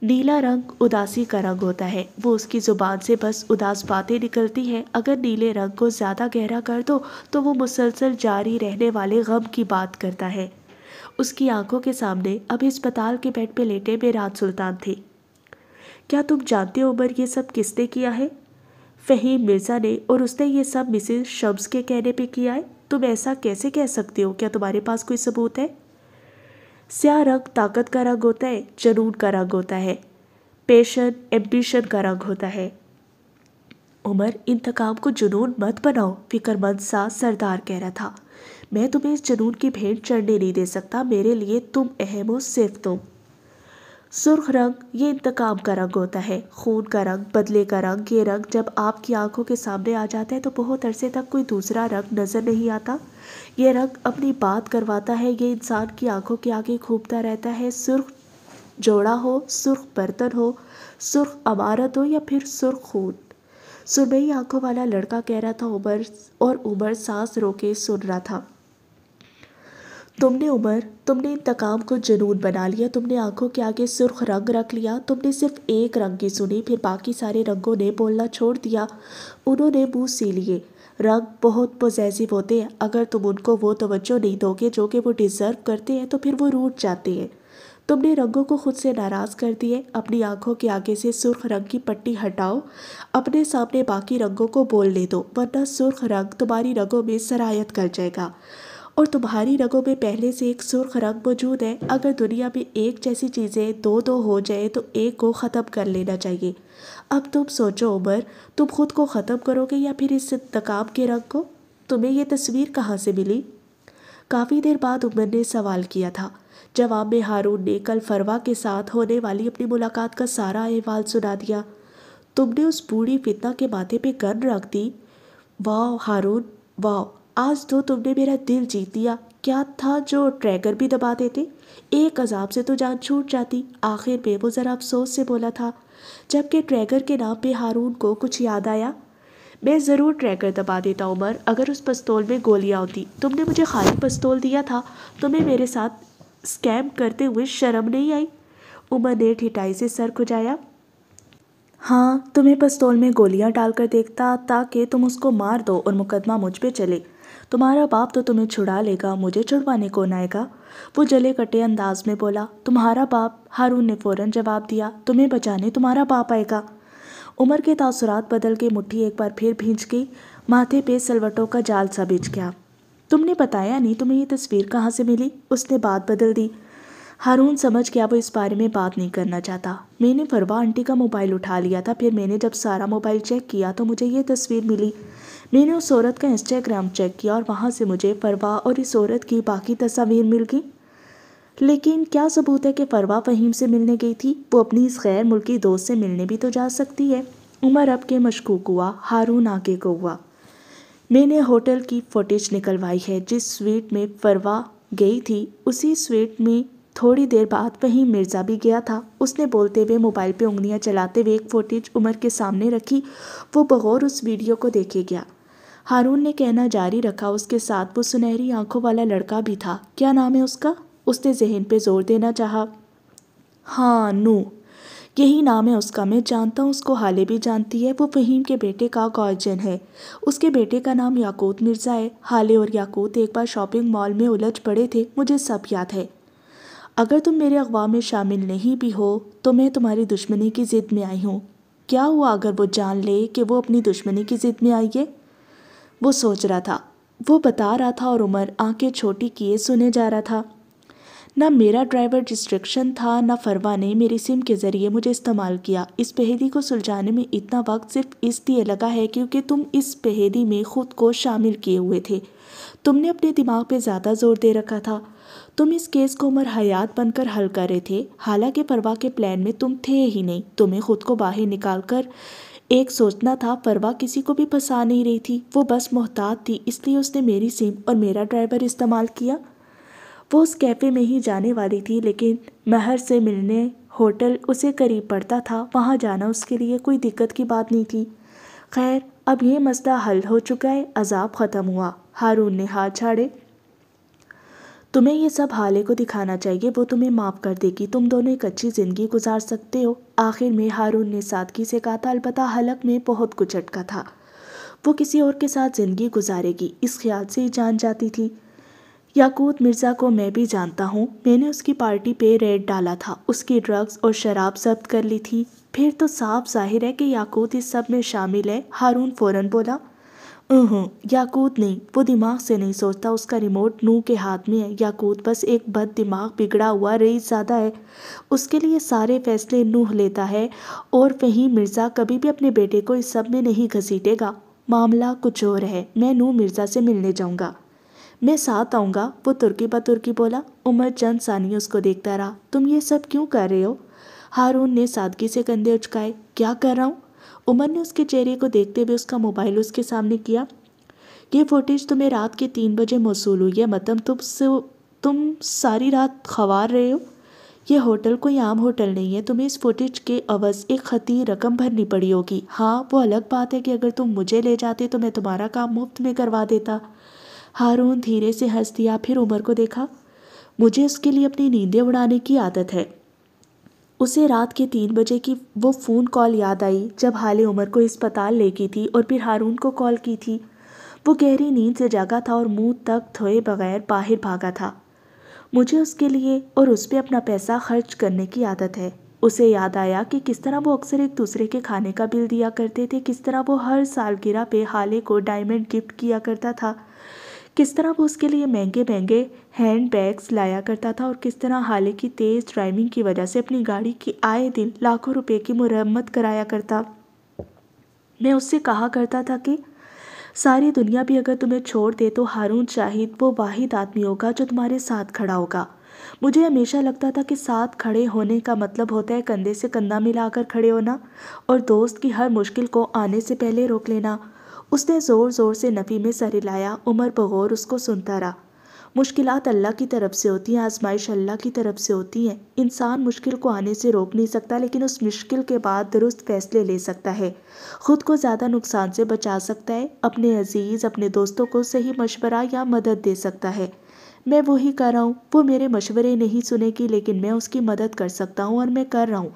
نیلا رنگ اداسی کا رنگ ہوتا ہے، وہ اس کی زبان سے بس اداس باتیں نکلتی ہیں۔ اگر نیلے رنگ کو زیادہ گہرا کر دو تو وہ مسلسل جاری رہنے والے غم کی بات کرتا ہے۔ اس کی آنکھوں کے سامنے اب ہسپتال کے بیڈ پہ لیٹے میران سلطان تھے۔ کیا تم جانتے ہو عمر یہ سب کس نے کیا ہے؟ فہیم مرزا نے، اور اس نے یہ سب مسز شمس کے کہنے پہ کیا ہے۔ تم ایسا کیسے کہہ سکتے ہو؟ کیا تمہارے پاس کوئی ثبوت ہے؟ سیاہ رنگ طاقت کا رنگ ہوتا ہے، جنون کا رنگ ہوتا ہے، پیشن، ایمبیشن کا رنگ ہوتا ہے۔ عمر، انتقام کو جنون مت بناؤ، فکر مند سا سردار کہہ رہا تھا۔ میں تمہیں اس جنون کی بھینٹ چڑھنے نہیں دے سکتا، میرے لیے تم اہم ہو، صرف تم۔ سرخ رنگ، یہ انتقام کا رنگ ہوتا ہے، خون کا رنگ، بدلے کا رنگ۔ یہ رنگ جب آپ کی آنکھوں کے سامنے آ جاتا ہے تو بہت عرصے تک کوئی دوسرا رنگ نظر نہیں آتا۔ یہ رنگ اپنی بات کرواتا ہے، یہ انسان کی آنکھوں کے آگے گھومتا رہتا ہے۔ سرخ جوڑا ہو، سرخ برتن ہو، سرخ عمارت ہو یا پھر سرخ خون۔ سرمئی آنکھوں والا لڑکا کہہ رہا تھا عمر، اور عمر سانس روکے سن رہا تھا۔ تم نے انتقام کو جنون بنا لیا، تم نے آنکھوں کے آگے سرخ رنگ رکھ لیا، تم نے صرف ایک رنگ کی سنی، پھر باقی سارے رنگوں نے بولنا چھوڑ دیا، انہوں نے منہ سی لیے۔ رنگ بہت پوزیسو ہوتے ہیں، اگر تم ان کو وہ توجہ نہیں دو گے جو کہ وہ ڈیزرو کرتے ہیں تو پھر وہ روٹھ جاتے ہیں۔ تم نے رنگوں کو خود سے ناراض کر دیے۔ اپنی آنکھوں کے آگے سے سرخ رنگ کی پٹی ہٹاؤ، اپنے سامنے باقی رنگوں کو بولنے دو، ورنہ سرخ رنگ تمہاری رگوں میں سرایت کر جائے گا، اور تمہاری رگوں میں پہلے سے ایک سرخ رنگ موجود ہے۔ اگر دنیا میں ایک جیسی چیزیں دو ہو جائے تو ایک کو ختم کر لینا چاہیے۔ اب تم سوچو عمر، تم خود کو ختم کرو گے یا پھر اس انتقام کے رنگ کو؟ تمہیں یہ تصویر کہاں سے ملی؟ کافی دیر بعد عمر نے سوال کیا تھا۔ جواب میں ہارون نے کل فروا کے ساتھ ہونے والی اپنی ملاقات کا سارا احوال سنا دیا۔ تم نے اس بوڑھی فتنہ کے ماتھے پہ گن رکھ دی؟ واہ ہارون، واہ، آج تو تم نے میرا دل جیت لیا۔ کیا تھا جو ٹریگر بھی دبا دیتے؟ ایک عذاب سے تو جان چھوٹ جاتی۔ آخر میں وہ ذرا افسوس سے بولا تھا، جبکہ ٹریگر کے نام پہ ہارون کو کچھ یاد آیا۔ میں ضرور ٹریگر دبا دیتا عمر، اگر اس پستول میں گولیاں ہوتی۔ تم نے مجھے خالی پستول دیا تھا، تمہیں میرے ساتھ اسکیم کرتے ہوئے شرم نہیں آئی؟ عمر نے ٹھٹائی سے سر کھجایا۔ ہاں، تمہیں پستول میں گولیاں ڈال کر دیکھتا تاکہ تم اس کو مار دو اور مقدمہ مجھ پہ چلے۔ تمہارا باپ تو تمہیں چھڑا لے گا، مجھے چھڑوانے کون آئے گا؟ وہ جلے کٹے انداز میں بولا۔ تمہارا باپ؟ ہارون نے فوراً جواب دیا۔ تمہیں بچانے تمہارا باپ آئے گا۔ عمر کے تاثرات بدل کے مٹھی ایک بار پھر بھینچ گئی، ماتھے پہ سلوٹوں کا جال سا بچھ گیا۔ تم نے بتایا نہیں تمہیں یہ تصویر کہاں سے ملی؟ اس نے بات بدل دی۔ ہارون سمجھ گیا وہ اس بارے میں بات نہیں کرنا چاہتا۔ میں نے فروا آنٹی کا موبائل اٹھا لیا تھا، پھر میں نے جب سارا موبائل چیک کیا تو مجھے یہ تصویر ملی۔ میں نے اس عورت کا انسٹاگرام چیک کیا اور وہاں سے مجھے فروا اور اس عورت کی باقی تصاویر مل گئیں۔ لیکن کیا ثبوت ہے کہ فروا فہیم سے ملنے گئی تھی؟ وہ اپنی اس غیر ملکی دوست سے ملنے بھی تو جا سکتی ہے۔ عمر اب کے مشکوک ہوا، ہارون آگے کو ہوا۔ میں نے ہوٹل کی فوٹیج نکلوائی ہے جس سویٹ میں فروا گئی تھی، اسی سویٹ میں تھوڑی دیر بعد فہیم مرزا بھی گیا تھا۔ اس نے بولتے ہوئے موبائل پہ انگلیاں چلاتے ہوئے ایک فوٹیج عمر کے سامنے رکھی۔ وہ بغور اس ویڈیو کو دیکھے گیا۔ ہارون نے کہنا جاری رکھا، اس کے ساتھ وہ سنہری آنکھوں والا لڑکا بھی تھا۔ کیا نام ہے اس کا؟ اس نے ذہن پہ زور دینا چاہا۔ ہاں، نو، یہی نام ہے اس کا۔ میں جانتا ہوں، اس کو حالے بھی جانتی ہے۔ وہ فہیم کے بیٹے کا گارجین ہے۔ اس کے بیٹے کا نام یاقوت مرزا ہے۔ حالے اور یاقوت ایک بار شاپنگ مال میں الجھ پڑے تھے، مجھے سب یاد ہے۔ اگر تم میرے اغوا میں شامل نہیں بھی ہو تو میں تمہاری دشمنی کی ضد میں آئی ہوں۔ کیا ہوا اگر وہ جان لے کہ وہ اپنی دشمنی کی ضد میں آئی ہے؟ وہ سوچ رہا تھا، وہ بتا رہا تھا اور عمر آنکھیں چھوٹی کیے سنے جا رہا تھا۔ نہ میرا ڈرائیور ڈسٹریکشن تھا، نہ فروا نے میری سم کے ذریعے مجھے استعمال کیا۔ اس پہیلی کو سلجھانے میں اتنا وقت صرف اس لیے لگا ہے کیونکہ تم اس پہیلی میں خود کو شامل کیے ہوئے تھے۔ تم نے اپنے دماغ پہ زیادہ زور دے رکھا تھا۔ تم اس کیس کو عمر حیات بن کر حل کر رہے تھے، حالانکہ فروا کے پلان میں تم تھے ہی نہیں۔ تمہیں خود کو باہر نکال کر ایک سوچنا تھا۔ فروا کسی کو بھی پھنسا نہیں رہی تھی، وہ بس محتاط تھی، اس لیے اس نے میری سم اور میرا ڈرائیور استعمال کیا۔ وہ اس کیفے میں ہی جانے والی تھی، لیکن مہر سے ملنے ہوٹل اسے قریب پڑتا تھا، وہاں جانا اس کے لیے کوئی دقت کی بات نہیں تھی۔ خیر، اب یہ مسئلہ حل ہو چکا ہے، عذاب ختم ہوا۔ ہارون نے ہاتھ جھاڑے۔ تمہیں یہ سب حالے کو دکھانا چاہیے، وہ تمہیں معاف کر دے گی، تم دونوں ایک اچھی زندگی گزار سکتے ہو۔ آخر میں ہارون نے سادگی سے کہا تھا، البتہ حلق میں بہت کچھ اٹکا تھا۔ وہ کسی اور کے ساتھ زندگی گزارے گی، اس خیال سے ہی جان جاتی تھی۔ یاقوت مرزا کو میں بھی جانتا ہوں، میں نے اس کی پارٹی پہ ریڈ ڈالا تھا، اس کی ڈرگز اور شراب ضبط کر لی تھی۔ پھر تو صاف ظاہر ہے کہ یاقوت اس سب میں شامل ہے۔ ہارون فوراً بولا، یاقوت نہیں، وہ دماغ سے نہیں سوچتا، اس کا ریموٹ نوح کے ہاتھ میں ہے۔ یاقوت بس ایک بد دماغ بگڑا ہوا رئیس زادہ ہے، اس کے لیے سارے فیصلے نوح لیتا ہے، اور فہیم مرزا کبھی بھی اپنے بیٹے کو اس سب میں نہیں گھسیٹے گا۔ معاملہ کچھ اور ہے، میں نوح مرزا سے ملنے جاؤں گا۔ میں ساتھ آؤں گا، وہ ترکی بترکی بولا۔ عمر چند ثانیے اس کو دیکھتا رہا۔ تم یہ سب کیوں کر رہے ہو؟ ہارون نے سادگی سے کندھے اچکائے۔ کیا کر رہا ہوں؟ عمر نے اس کے چہرے کو دیکھتے ہوئے اس کا موبائل اس کے سامنے کیا۔ یہ فوٹیج تمہیں رات کے 3 بجے موصول ہوئی ہے، مطلب تم ساری رات خوار رہے ہو۔ یہ ہوٹل کوئی عام ہوٹل نہیں ہے، تمہیں اس فوٹیج کے عوض ایک خطیر رقم بھرنی پڑی ہوگی۔ ہاں، وہ الگ بات ہے کہ اگر تم مجھے لے جاتے تو میں تمہارا کام مفت میں کروا دیتا۔ ہارون دھیرے سے ہنس دیا، پھر عمر کو دیکھا۔ مجھے اس کے لیے اپنی نیندیں اڑانے کی عادت ہے۔ اسے رات کے 3 بجے کی وہ فون کال یاد آئی جب حالے عمر کو ہسپتال لے گئی تھی اور پھر ہارون کو کال کی تھی۔ وہ گہری نیند سے جاگا تھا اور منہ تک دھوئے بغیر باہر بھاگا تھا۔ مجھے اس کے لیے اور اس پہ اپنا پیسہ خرچ کرنے کی عادت ہے۔ اسے یاد آیا کہ کس طرح وہ اکثر ایک دوسرے کے کھانے کا بل دیا کرتے تھے، کس طرح وہ ہر سالگرہ پہ حالے کو ڈائمنڈ گفٹ کیا کرتا تھا، کس طرح وہ اس کے لیے مہنگے مہنگے ہینڈ بیگز لایا کرتا تھا، اور کس طرح حالے کی تیز ڈرائیونگ کی وجہ سے اپنی گاڑی کی آئے دن لاکھوں روپے کی مرمت کرایا کرتا۔ میں اس سے کہا کرتا تھا کہ ساری دنیا بھی اگر تمہیں چھوڑ دے تو ہارون شاہد وہ واحد آدمی ہوگا جو تمہارے ساتھ کھڑا ہوگا۔ مجھے ہمیشہ لگتا تھا کہ ساتھ کھڑے ہونے کا مطلب ہوتا ہے کندھے سے کندھا ملا کر کھڑے ہونا اور دوست کی ہر مشکل کو آنے سے پہلے روک لینا۔ اس نے زور زور سے نفی میں سر ہلایا۔ عمر بغور اس کو سنتا رہا۔ مشکلات اللہ کی طرف سے ہوتی ہیں، آزمائش اللہ کی طرف سے ہوتی ہیں۔ انسان مشکل کو آنے سے روک نہیں سکتا، لیکن اس مشکل کے بعد درست فیصلے لے سکتا ہے، خود کو زیادہ نقصان سے بچا سکتا ہے، اپنے عزیز اپنے دوستوں کو صحیح مشورہ یا مدد دے سکتا ہے۔ میں وہی کر رہا ہوں۔ وہ میرے مشورے نہیں سنے گی، لیکن میں اس کی مدد کر سکتا ہوں اور میں کر رہا ہوں۔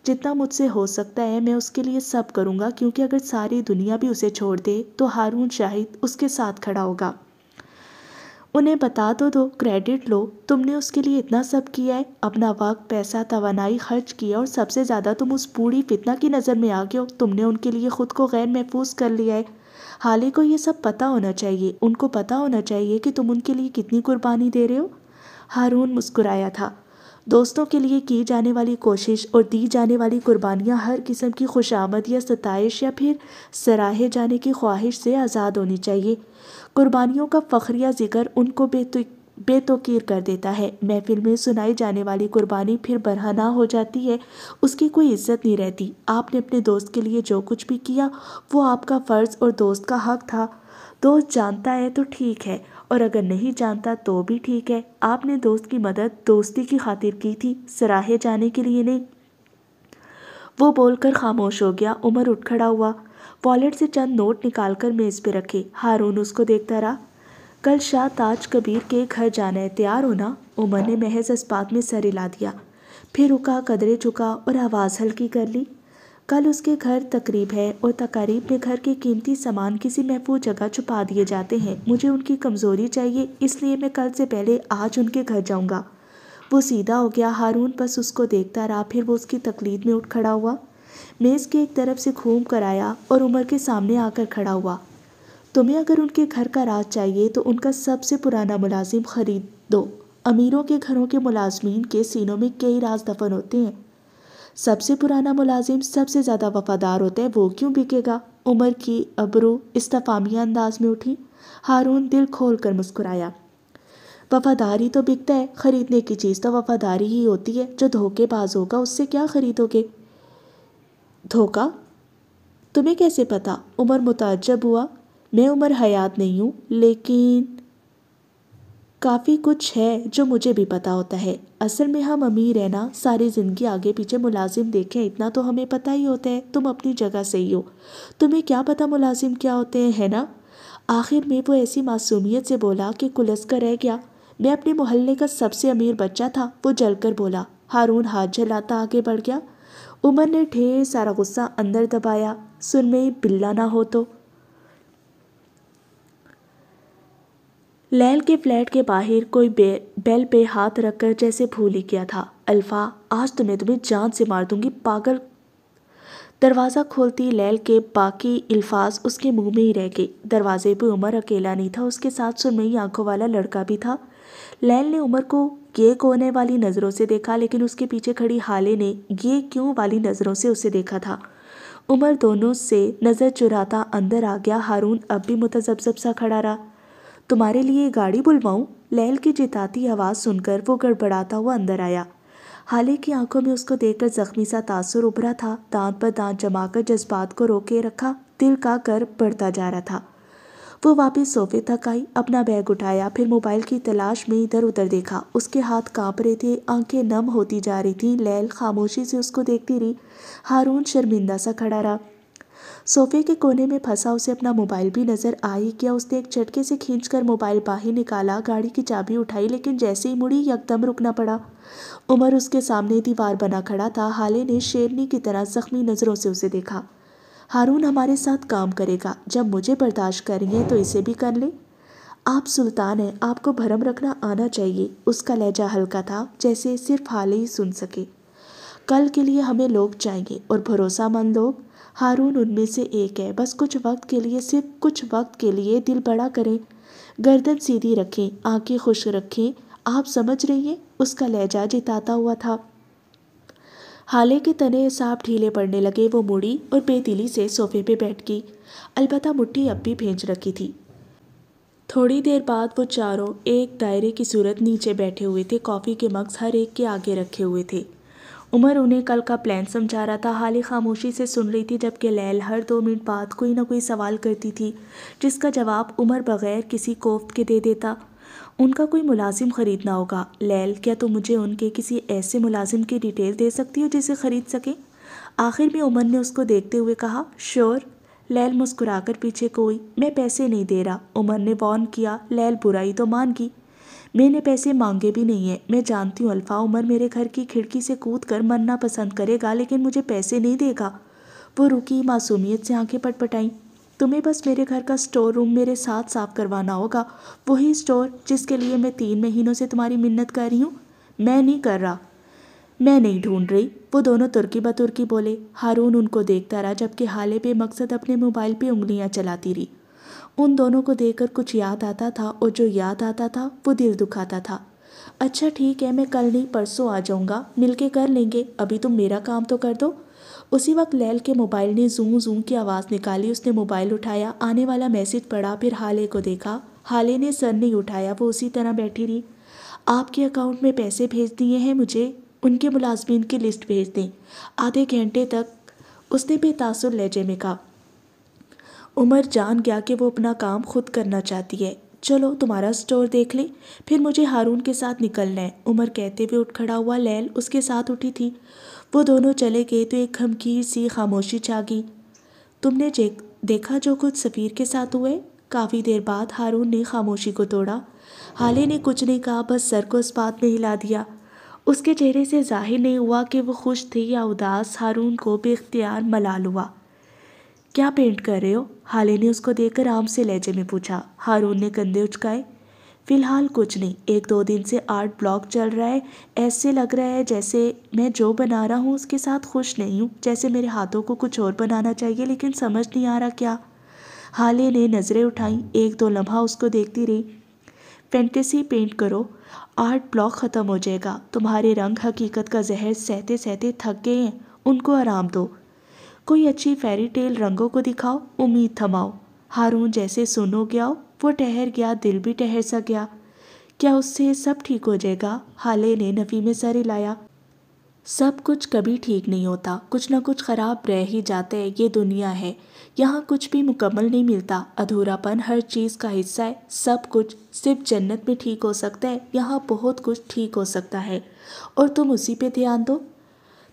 جتنا مجھ سے ہو سکتا ہے میں اس کے لیے سب کروں گا، کیونکہ اگر ساری دنیا بھی اسے چھوڑ دے تو ہارون شاہد اس کے ساتھ کھڑا ہوگا۔ انہیں بتا تو دو، کریڈٹ لو، تم نے اس کے لیے اتنا سب کیا ہے، اپنا وقت، پیسہ، توانائی خرچ کیا، اور سب سے زیادہ تم اس بوڑھی فتنہ کی نظر میں آ گئے ہو۔ تم نے ان کے لیے خود کو غیر محفوظ کر لیا ہے۔ حالے کو یہ سب پتہ ہونا چاہیے، ان کو پتہ ہونا چاہیے کہ تم ان کے لیے کتنی قربانی دے رہے ہو۔ ہارون مسکرایا تھا۔ دوستوں کے لیے کی جانے والی کوشش اور دی جانے والی قربانیاں ہر قسم کی خوشامد یا ستائش یا پھر سراہے جانے کی خواہش سے آزاد ہونی چاہیے۔ قربانیوں کا فخریہ ذکر ان کو بے توقیر کر دیتا ہے۔ محفل میں سنائی جانے والی قربانی پھر برہنہ ہو جاتی ہے، اس کی کوئی عزت نہیں رہتی۔ آپ نے اپنے دوست کے لیے جو کچھ بھی کیا وہ آپ کا فرض اور دوست کا حق تھا۔ دوست جانتا ہے تو ٹھیک ہے، اور اگر نہیں جانتا تو بھی ٹھیک ہے۔ آپ نے دوست کی مدد دوستی کی خاطر کی تھی، سراہے جانے کے لیے نہیں۔ وہ بول کر خاموش ہو گیا۔ عمر اٹھ کھڑا ہوا، والیٹ سے چند نوٹ نکال کر میز پہ رکھے۔ ہارون اس کو دیکھتا رہا۔ کل شاہ تاج کبیر کے گھر جانا ہے، تیار ہونا؟ عمر نے محض اس بات میں سر ہلا دیا، پھر رکا، قدرے چکا اور آواز ہلکی کر لی۔ کل اس کے گھر تقریب ہے، اور تقاریب میں گھر کے قیمتی سامان کسی محفوظ جگہ چھپا دیے جاتے ہیں۔ مجھے ان کی کمزوری چاہیے، اس لیے میں کل سے پہلے آج ان کے گھر جاؤں گا۔ وہ سیدھا ہو گیا۔ ہارون بس اس کو دیکھتا رہا، پھر وہ اس کی تقلید میں اٹھ کھڑا ہوا، میز کے ایک طرف سے گھوم کر آیا اور عمر کے سامنے آ کر کھڑا ہوا۔ تمہیں اگر ان کے گھر کا راز چاہیے تو ان کا سب سے پرانا ملازم خرید دو۔ امیروں کے گھروں کے ملازمین کے سینوں میں کئی راز دفن ہوتے ہیں۔ سب سے پرانا ملازم سب سے زیادہ وفادار ہوتا ہے، وہ کیوں بکے گا؟ عمر کی ابرو استفہامیہ انداز میں اٹھی۔ ہارون دل کھول کر مسکرایا۔ وفاداری تو بکتا ہے، خریدنے کی چیز تو وفاداری ہی ہوتی ہے۔ جو دھوکے باز ہوگا اس سے کیا خریدو گے؟ دھوکہ؟ تمہیں کیسے پتا؟ عمر متعجب ہوا۔ میں عمر حیات نہیں ہوں، لیکن کافی کچھ ہے جو مجھے بھی پتا ہوتا ہے۔ اصل میں ہم امیر ہیں نا، ساری زندگی آگے پیچھے ملازم دیکھیں، اتنا تو ہمیں پتہ ہی ہوتا ہے۔ تم اپنی جگہ صحیح ہو، تمہیں کیا پتا ملازم کیا ہوتے ہیں، ہے نا؟ آخر میں وہ ایسی معصومیت سے بولا کہ کلس کر رہ گیا۔ میں اپنے محلے کا سب سے امیر بچہ تھا، وہ جل کر بولا۔ ہارون ہاتھ جھلاتا آگے بڑھ گیا۔ عمر نے ڈھیر سارا غصہ اندر دبایا۔ سرمئی بلّا نہ ہو تو لیل کے فلیٹ کے باہر کوئی بیل پہ ہاتھ رکھ کر جیسے بھول ہی گیا تھا۔ الفا، آج تو میں تمہیں جان سے مار دوں گی، پاگل۔ دروازہ کھولتی لیل کے باقی الفاظ اس کے منہ میں ہی رہ گئے۔ دروازے پہ عمر اکیلا نہیں تھا، اس کے ساتھ سرمئی آنکھوں والا لڑکا بھی تھا۔ لیل نے عمر کو یہ کونے والی نظروں سے دیکھا، لیکن اس کے پیچھے کھڑی ہالے نے یہ کیوں والی نظروں سے اسے دیکھا تھا۔ عمر دونوں سے نظر چراتا اندر آ گیا۔ ہارون اب بھی متذبذب سا کھڑا رہا۔ تمہارے لیے گاڑی بلواؤں؟ لیل کی جتاتی آواز سن کر وہ گڑبڑاتا ہوا اندر آیا۔ حالے کی آنکھوں میں اس کو دیکھ کر زخمی سا تاثر ابھرا تھا۔ دانت پر دانت جما کر جذبات کو روکے رکھا، دل کا کر بڑھتا جا رہا تھا۔ وہ واپس صوفے تک آئی، اپنا بیگ اٹھایا، پھر موبائل کی تلاش میں ادھر ادھر دیکھا۔ اس کے ہاتھ کانپ رہے تھے، آنکھیں نم ہوتی جا رہی تھیں۔ لیل خاموشی سے اس کو دیکھتی رہی۔ ہارون شرمندہ سا کھڑا رہا۔ صوفے کے کونے میں پھنسا اسے اپنا موبائل بھی نظر آ ہی گیا۔ اس نے ایک جھٹکے سے کھینچ کر موبائل باہر نکالا، گاڑی کی چابی اٹھائی، لیکن جیسے ہی مڑی یکدم رکنا پڑا۔ عمر اس کے سامنے دیوار بنا کھڑا تھا۔ حالے نے شیرنی کی طرح زخمی نظروں سے اسے دیکھا۔ ہارون ہمارے ساتھ کام کرے گا، جب مجھے برداشت کریں تو اسے بھی کر لیں۔ آپ سلطان ہیں، آپ کو بھرم رکھنا آنا چاہیے۔ اس کا لہجہ ہلکا تھا، جیسے صرف حالے ہی سن سکے۔ کل کے لیے ہمیں لوگ چاہیے، اور بھروسہ مند لوگ۔ ہارون ان میں سے ایک ہے، بس کچھ وقت کے لیے، صرف کچھ وقت کے لیے دل بڑا کریں، گردن سیدھی رکھیں، آنکھیں خشک رکھیں۔ آپ سمجھ رہی ہیں؟ اس کا لہجہ جتاتا ہوا تھا۔ حالے کے تنے اعصاب ڈھیلے پڑنے لگے۔ وہ مڑی اور بے دلی سے صوفے پہ بیٹھ گئی، البتہ مٹھی اب بھی بھینچ رکھی تھی۔ تھوڑی دیر بعد وہ چاروں ایک دائرے کی صورت نیچے بیٹھے ہوئے تھے، کافی کے مگز ہر ایک کے آگے رکھے ہوئے تھے۔ عمر انہیں کل کا پلان سمجھا رہا تھا۔ حالے خاموشی سے سن رہی تھی، جبکہ لیل ہر 2 منٹ بعد کوئی نہ کوئی سوال کرتی تھی، جس کا جواب عمر بغیر کسی کوفت کے دے دیتا۔ ان کا کوئی ملازم خریدنا ہوگا۔ لیل، کیا تم مجھے ان کے کسی ایسے ملازم کی ڈیٹیل دے سکتی ہو جسے خرید سکیں؟ آخر میں عمر نے اس کو دیکھتے ہوئے کہا۔ شور۔ لیل مسکرا کر پیچھے کو ہوئی۔ میں پیسے نہیں دے رہا، عمر نے وارن کیا۔ لیل برائی تو مان گئی۔ میں نے پیسے مانگے بھی نہیں ہیں۔ میں جانتی ہوں الفا، عمر میرے گھر کی کھڑکی سے کود کر مرنا پسند کرے گا، لیکن مجھے پیسے نہیں دے گا۔ وہ رکی، معصومیت سے آنکھیں پٹ پٹائیں۔ تمہیں بس میرے گھر کا اسٹور روم میرے ساتھ صاف کروانا ہوگا، وہی اسٹور جس کے لیے میں 3 مہینوں سے تمہاری منت کر رہی ہوں۔ میں نہیں کر رہا۔ میں نہیں ڈھونڈ رہی، وہ دونوں ترکی بترکی بولے۔ ہارون ان کو دیکھتا رہا، جبکہ حالے بے مقصد اپنے موبائل پہ انگلیاں چلاتی رہی۔ ان دونوں کو دیکھ کر کچھ یاد آتا تھا، اور جو یاد آتا تھا وہ دل دکھاتا تھا۔ اچھا ٹھیک ہے، میں کل نہیں پرسوں آ جاؤں گا، مل کے کر لیں گے، ابھی تم میرا کام تو کر دو۔ اسی وقت لیل کے موبائل نے زوں زوں کی آواز نکالی۔ اس نے موبائل اٹھایا، آنے والا میسج پڑھا، پھر حالے کو دیکھا۔ حالے نے سر نہیں اٹھایا، وہ اسی طرح بیٹھی رہی۔ آپ کے اکاؤنٹ میں پیسے بھیج دیے ہیں، مجھے ان کے ملازمین کی لسٹ بھیج دیں۔ آدھے گھنٹے تک اس نے بے تاثر لہجے میں کہا۔ عمر جان گیا کہ وہ اپنا کام خود کرنا چاہتی ہے۔ چلو تمہارا سٹور دیکھ لیں، پھر مجھے ہارون کے ساتھ نکلنا ہے، عمر کہتے ہوئے اٹھ کھڑا ہوا۔ لیل اس کے ساتھ اٹھی تھی۔ وہ دونوں چلے گئے تو ایک گھمگیر سی خاموشی چھا گئی۔ تم نے دیکھا جو کچھ سفیر کے ساتھ ہوئے؟ کافی دیر بعد ہارون نے خاموشی کو توڑا۔ حالے نے کچھ نہیں کہا، بس سر کو اس بات میں ہلا دیا۔ اس کے چہرے سے ظاہر نہیں ہوا کہ وہ خوش تھی یا اداس۔ ہارون کو بے اختیار ملال ہوا۔ کیا پینٹ کر رہے ہو؟ حالے نے اس کو دیکھ کر عام سے لہجے میں پوچھا۔ ہارون نے کندھے اچکائے۔ فی الحال کچھ نہیں، 1-2 دن سے آرٹ بلاک چل رہا ہے، ایسے لگ رہا ہے جیسے میں جو بنا رہا ہوں اس کے ساتھ خوش نہیں ہوں، جیسے میرے ہاتھوں کو کچھ اور بنانا چاہیے لیکن سمجھ نہیں آ رہا کیا۔ حالے نے نظریں اٹھائیں، 1-2 لمحہ اس کو دیکھتی رہی۔ فینٹیسی پینٹ کرو، آرٹ بلاک ختم ہو جائے گا، تمہارے رنگ حقیقت کا زہر سہتے سہتے تھک گئے ہیں، ان کو آرام دو۔ کوئی اچھی فیری ٹیل رنگوں کو دکھاؤ، امید تھماؤ۔ ہارون جیسے سن ہو گیا ہو، وہ ٹہر گیا، دل بھی ٹہر سا گیا۔ کیا اس سے سب ٹھیک ہو جائے گا؟ حالے نے نفی میں سر ہلایا۔ سب کچھ کبھی ٹھیک نہیں ہوتا، کچھ نہ کچھ خراب رہ ہی جاتا ہے، یہ دنیا ہے، یہاں کچھ بھی مکمل نہیں ملتا، ادھورا پن ہر چیز کا حصہ ہے، سب کچھ صرف جنت میں ٹھیک ہو سکتا ہے، یہاں بہت کچھ ٹھیک ہو سکتا ہے، اور تم اسی پہ دھیان دو۔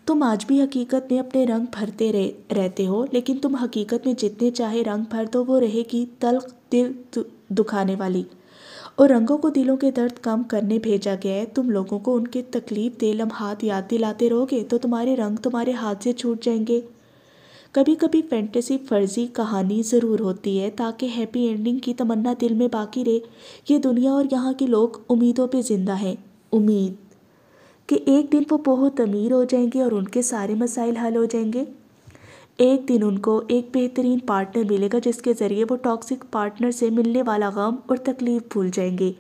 تم آج بھی حقیقت میں اپنے رنگ بھرتے رہتے ہو، لیکن تم حقیقت میں جتنے چاہے رنگ بھر دو، وہ رہے گی تلخ، دل دکھانے والی۔ اور رنگوں کو دلوں کے درد کم کرنے بھیجا گیا ہے، تم لوگوں کو ان کے تکلیف دہ لمحات یاد دلاتے رہو گے تو تمہارے رنگ تمہارے ہاتھ سے چھوٹ جائیں گے۔ کبھی کبھی فینٹیسی فرضی کہانی ضرور ہوتی ہے تاکہ ہیپی اینڈنگ کی تمنا دل میں باقی رہے۔ یہ دنیا اور یہاں کے لوگ امیدوں پہ زندہ ہیں، امید کہ ایک دن وہ بہت امیر ہو جائیں گے اور ان کے سارے مسائل حل ہو جائیں گے۔ ایک دن ان کو ایک بہترین پارٹنر ملے گا جس کے ذریعے وہ ٹاکسک پارٹنر سے ملنے والا غم اور تکلیف بھول جائیں گے۔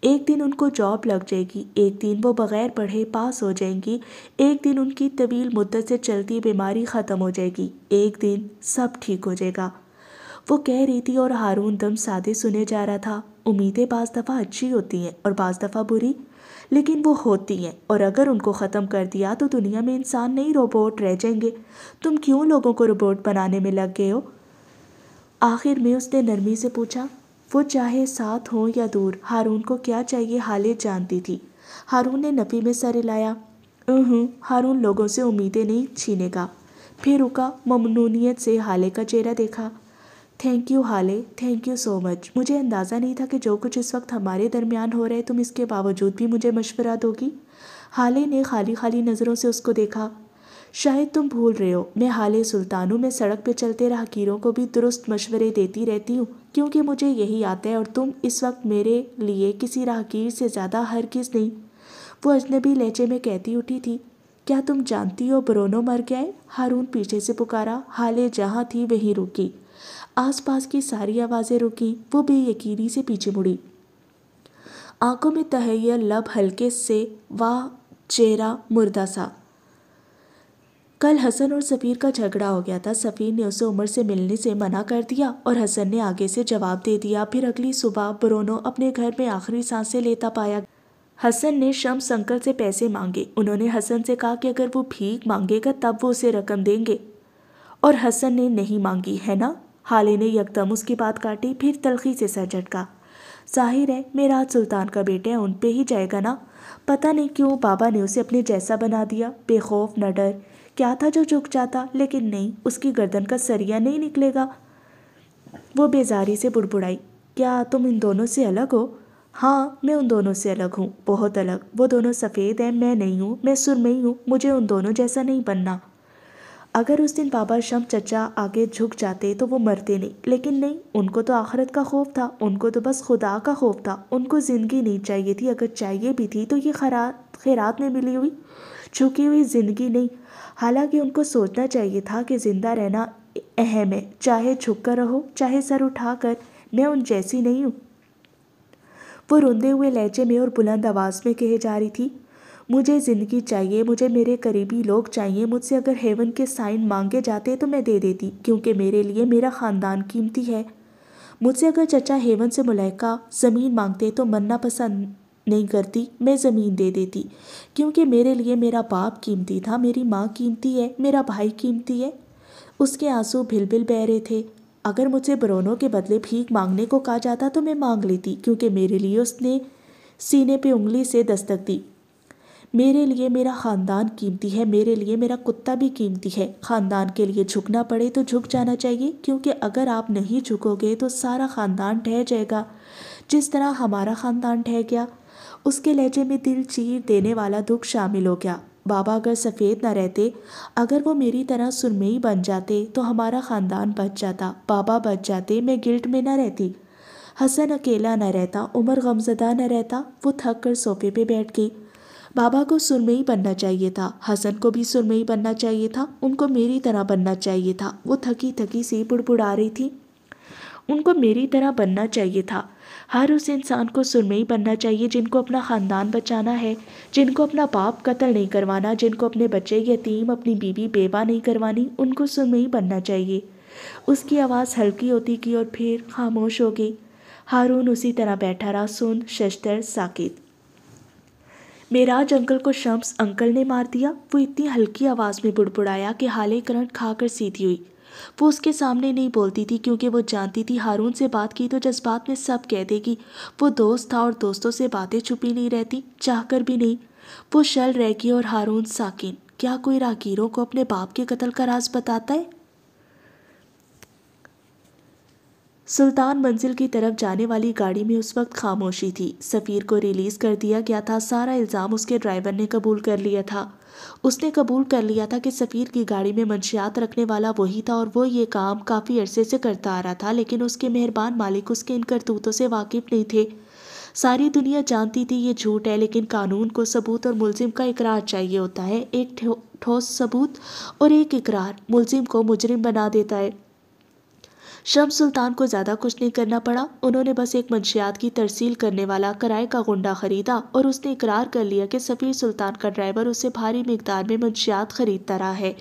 ایک دن ان کو جاب لگ جائے گی، ایک دن وہ بغیر پڑھے پاس ہو جائیں گی، ایک دن ان کی طویل مدت سے چلتی بیماری ختم ہو جائے گی، ایک دن سب ٹھیک ہو جائے گا۔ وہ کہہ رہی تھی اور ہارون دم سادے سنے جا رہا تھا۔ امیدیں بعض دفعہ اچھی ہوتی ہیں اور بعض دفعہ بری، لیکن وہ ہوتی ہیں، اور اگر ان کو ختم کر دیا تو دنیا میں انسان نہیں روبوٹ رہ جائیں گے۔ تم کیوں لوگوں کو روبوٹ بنانے میں لگ گئے ہو؟ آخر میں اس نے نرمی سے پوچھا۔ وہ چاہے ساتھ ہوں یا دور، ہارون کو کیا چاہیے حالے جانتی تھی۔ ہارون نے نفی میں سر ہلایا۔ ہارون لوگوں سے امیدیں نہیں چھینے گا۔ پھر رکا، ممنونیت سے حالے کا چہرہ دیکھا۔ تھینک یو حالے، تھینک یو سو مچ، مجھے اندازہ نہیں تھا کہ جو کچھ اس وقت ہمارے درمیان ہو رہا ہے تم اس کے باوجود بھی مجھے مشورہ دو گی۔ حالے نے خالی خالی نظروں سے اس کو دیکھا۔ شاید تم بھول رہے ہو، میں حالے سلطان ہوں، میں سڑک پہ چلتے راہگیروں کو بھی درست مشورے دیتی رہتی ہوں کیونکہ مجھے یہی آتا ہے، اور تم اس وقت میرے لیے کسی راہگیر سے زیادہ ہرگز نہیں۔ وہ اجنبی لہجے میں کہتی اٹھی تھی۔ کیا تم جانتی ہو برونو مر گیا ہے؟ ہارون پیچھے سے پکارا۔ حالے جہاں تھی وہیں رکی، آس پاس کی ساری آوازیں رکیں، وہ بے یقینی سے پیچھے مڑی، آنکھوں میں تحیر، لب ہلکے سے، واہ چہرہ مردہ سا۔ کل حسن اور سفیر کا جھگڑا ہو گیا تھا، سفیر نے اسے عمر سے ملنے سے منع کر دیا اور حسن نے آگے سے جواب دے دیا۔ پھر اگلی صبح برونو اپنے گھر میں آخری سانسیں لیتا پایا۔ حسن نے شمس انکل سے پیسے مانگے، انہوں نے حسن سے کہا کہ اگر وہ بھیک مانگے گا تب وہ اسے رقم دیں گے، اور حسن نے نہیں مانگی ہے نا؟ حالے نے یکدم اس کی بات کاٹی، پھر تلخی سے سر جھٹکا۔ ظاہر ہے میراج سلطان کا بیٹا ہے، ان پہ ہی جائے گا نا؟ پتہ نہیں کیوں بابا نے اسے اپنے جیسا بنا دیا، بے خوف نہ ڈر، کیا تھا جو جھک جاتا، لیکن نہیں، اس کی گردن کا سریا نہیں نکلے گا۔ وہ بیزاری سے بڑبڑائی۔ کیا تم ان دونوں سے الگ ہو؟ ہاں میں ان دونوں سے الگ ہوں، بہت الگ، وہ دونوں سفید ہیں، میں نہیں ہوں، میں سرمئی ہوں، مجھے ان دونوں جیسا نہیں بننا۔ اگر اس دن بابا شم چچا آگے جھک جاتے تو وہ مرتے نہیں، لیکن نہیں، ان کو تو آخرت کا خوف تھا، ان کو تو بس خدا کا خوف تھا، ان کو زندگی نہیں چاہیے تھی، اگر چاہیے بھی تھی تو یہ خیرات میں ملی ہوئی جھکی ہوئی زندگی نہیں۔ حالانکہ ان کو سوچنا چاہیے تھا کہ زندہ رہنا اہم ہے، چاہے جھک کر رہو چاہے سر اٹھا کر، میں ان جیسی نہیں ہوں۔ وہ روندے ہوئے لہجے میں اور بلند آواز میں کہے جا رہی تھی، مجھے زندگی چاہیے، مجھے میرے قریبی لوگ چاہیے، مجھ سے اگر ہیون کے سائن مانگے جاتے تو میں دے دیتی، کیونکہ میرے لیے میرا خاندان قیمتی ہے۔ مجھ سے اگر چچا ہیون سے ملائکہ زمین مانگتے تو مننا پسند نہیں کرتی، میں زمین دے دیتی، کیونکہ میرے لیے میرا باپ قیمتی تھا، میری ماں قیمتی ہے، میرا بھائی قیمتی ہے۔ اس کے آنسو بھل بھل بہہ رہے تھے۔ اگر مجھ سے برونوں کے بدلے بھیک مانگنے کو کہا جاتا تو میں مانگ لیتی، کیونکہ میرے لیے اس نے سینے پہ انگلی سے دستک دی۔ میرے لیے میرا خاندان قیمتی ہے، میرے لیے میرا کتا بھی قیمتی ہے۔ خاندان کے لیے جھکنا پڑے تو جھک جانا چاہیے، کیونکہ اگر آپ نہیں جھکو گے تو سارا خاندان ڈھہ جائے گا، جس طرح ہمارا خاندان ڈھہ گیا۔ اس کے لہجے میں دل چیر دینے والا دکھ شامل ہو گیا۔ بابا اگر سفید نہ رہتے، اگر وہ میری طرح سرمئی بن جاتے تو ہمارا خاندان بچ جاتا، بابا بچ جاتے، میں گلٹ میں نہ رہتی، حسن اکیلا نہ رہتا، عمر غمزدہ نہ رہتا۔ وہ تھک کر صوفے پہ بیٹھ گئی۔ بابا کو سرمئی بننا چاہیے تھا، حسن کو بھی سرمئی بننا چاہیے تھا، ان کو میری طرح بننا چاہیے تھا۔ وہ تھکی تھکی سی بڑبڑا رہی تھی، ان کو میری طرح بننا چاہیے تھا۔ ہر اس انسان کو سرمئی بننا چاہیے جن کو اپنا خاندان بچانا ہے، جن کو اپنا باپ قتل نہیں کروانا، جن کو اپنے بچے یتیم، اپنی بیوی بیوہ نہیں کروانی، ان کو سرمئی بننا چاہیے۔ اس کی آواز ہلکی ہوتی گئی اور پھر خاموش ہو گئی۔ ہارون اسی طرح بیٹھا رہا، سن، ششدر، ساکت۔ معراج انکل کو شمس انکل نے مار دیا، وہ اتنی ہلکی آواز میں بڑبڑایا کہ ہالے کرنٹ کھا کر سیدھی ہوئی۔ وہ اس کے سامنے نہیں بولتی تھی، کیونکہ وہ جانتی تھی ہارون سے بات کی تو جذبات میں سب کہہ دے گی۔ وہ دوست تھا اور دوستوں سے باتیں چھپی نہیں رہتی، چاہ کر بھی نہیں۔ وہ شل رہ گئی اور ہارون ساکن۔ کیا کوئی راہگیروں کو اپنے باپ کے قتل کا راز بتاتا ہے؟ سلطان منزل کی طرف جانے والی گاڑی میں اس وقت خاموشی تھی۔ سفیر کو ریلیز کر دیا گیا تھا، سارا الزام اس کے ڈرائیور نے قبول کر لیا تھا۔ اس نے قبول کر لیا تھا کہ سفیر کی گاڑی میں منشیات رکھنے والا وہی تھا اور وہ یہ کام کافی عرصے سے کرتا آ رہا تھا، لیکن اس کے مہربان مالک اس کے ان کرتوتوں سے واقف نہیں تھے۔ ساری دنیا جانتی تھی یہ جھوٹ ہے، لیکن قانون کو ثبوت اور ملزم کا اقرار چاہیے ہوتا ہے۔ ایک ٹھوس ثبوت اور ایک اقرار ملزم کو مجرم بنا دیتا ہے۔ شمس سلطان کو زیادہ کچھ نہیں کرنا پڑا، انہوں نے بس ایک منشیات کی ترسیل کرنے والا کرائے کا غنڈہ خریدا اور اس نے اقرار کر لیا کہ سفیر سلطان کا ڈرائیور اسے بھاری مقدار میں منشیات خریدتا رہا ہے۔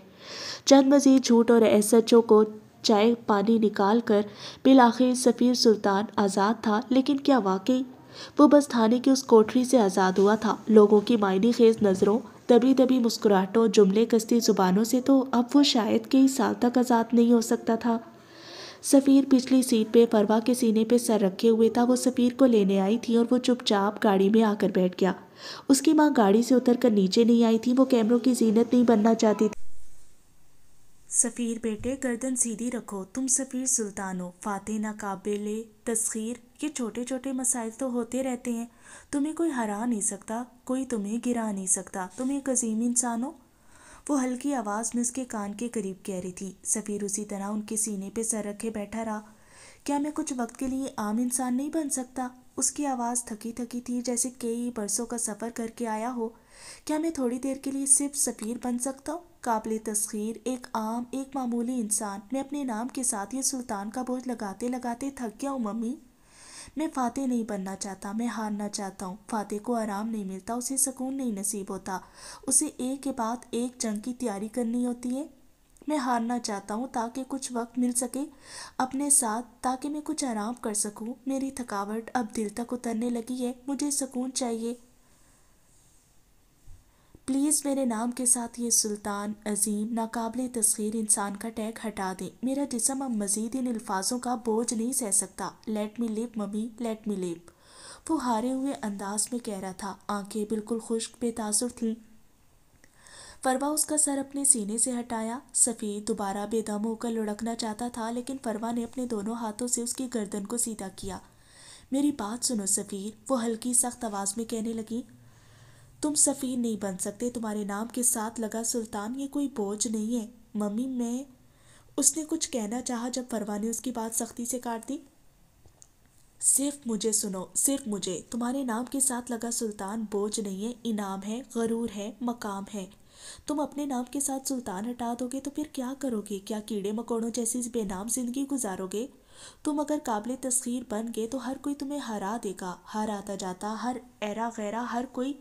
چند مزید جھوٹ اور ایس ایچ او کو چائے پانی نکال کر بالآخر سفیر سلطان آزاد تھا، لیکن کیا واقعی؟ وہ بس تھانے کی اس کوٹری سے آزاد ہوا تھا۔ لوگوں کی معنی خیز نظروں، دبی دبی مسکراہٹوں، جملے کستی زبانوں سے تو اب وہ شاید کئی سال تک آزاد نہیں ہو سکتا تھا۔ سفیر پچھلی سیٹ پہ فروا کے سینے پہ سر رکھے ہوئے تھا۔ وہ سفیر کو لینے آئی تھی اور وہ چپ چاپ گاڑی میں آ کر بیٹھ گیا۔ اس کی ماں گاڑی سے اتر کر نیچے نہیں آئی تھی، وہ کیمروں کی زینت نہیں بننا چاہتی تھی۔ سفیر بیٹے، گردن سیدھی رکھو، تم سفیر سلطان ہو، فاتح، ناقابل تسخیر۔ یہ چھوٹے چھوٹے مسائل تو ہوتے رہتے ہیں، تمہیں کوئی ہرا نہیں سکتا، کوئی تمہیں گرا نہیں سکتا، تم ایک عظیم انسان ہو۔ وہ ہلکی آواز میں اس کے کان کے قریب کہہ رہی تھی۔ سفیر اسی طرح ان کے سینے پہ سر رکھے بیٹھا رہا۔ کیا میں کچھ وقت کے لیے عام انسان نہیں بن سکتا؟ اس کی آواز تھکی تھکی تھی، جیسے کئی برسوں کا سفر کر کے آیا ہو۔ کیا میں تھوڑی دیر کے لیے صرف سفیر بن سکتا ہوں؟ قابل تسخیر، ایک عام، ایک معمولی انسان۔ میں اپنے نام کے ساتھ یہ سلطان کا بوجھ لگاتے لگاتے تھک گیا ہوں ممی۔ میں فاتح نہیں بننا چاہتا، میں ہارنا چاہتا ہوں۔ فاتح کو آرام نہیں ملتا، اسے سکون نہیں نصیب ہوتا، اسے ایک کے بعد ایک جنگ کی تیاری کرنی ہوتی ہے۔ میں ہارنا چاہتا ہوں تاکہ کچھ وقت مل سکے اپنے ساتھ، تاکہ میں کچھ آرام کر سکوں۔ میری تھکاوٹ اب دل تک اترنے لگی ہے، مجھے سکون چاہیے۔ پلیز میرے نام کے ساتھ یہ سلطان، عظیم، ناقابل تسخیر انسان کا ٹیگ ہٹا دیں۔ میرا جسم اب مزید ان الفاظوں کا بوجھ نہیں سہ سکتا۔ لیٹ می لیو ممی، لیٹ می لیو، وہ ہارے ہوئے انداز میں کہہ رہا تھا۔ آنکھیں بالکل خشک بے تاثر تھیں۔ فروا اس کا سر اپنے سینے سے ہٹایا۔ سفید دوبارہ بے دم ہو کر لڑکنا چاہتا تھا، لیکن فروا نے اپنے دونوں ہاتھوں سے اس کی گردن کو سیدھا کیا۔ میری بات سنو سفیر، وہ ہلکی سخت آواز میں کہنے لگی۔ تم سفیر نہیں بن سکتے، تمہارے نام کے ساتھ لگا سلطان یہ کوئی بوجھ نہیں ہے۔ ممی میں، اس نے کچھ کہنا چاہا جب فروا نے اس کی بات سختی سے کاٹ دی۔ صرف مجھے سنو، صرف مجھے۔ تمہارے نام کے ساتھ لگا سلطان بوجھ نہیں ہے، انعام ہے، غرور ہے، مقام ہے۔ تم اپنے نام کے ساتھ سلطان ہٹا دو گے تو پھر کیا کرو گے؟ کیا کیڑے مکوڑوں جیسی بے نام زندگی گزارو گے؟ تم اگر قابل تسخیر بن گئے تو ہر کوئی تمہیں ہرا دے گا، ہر آتا جاتا، ہر ایرا غیرہ، ہر کوئی۔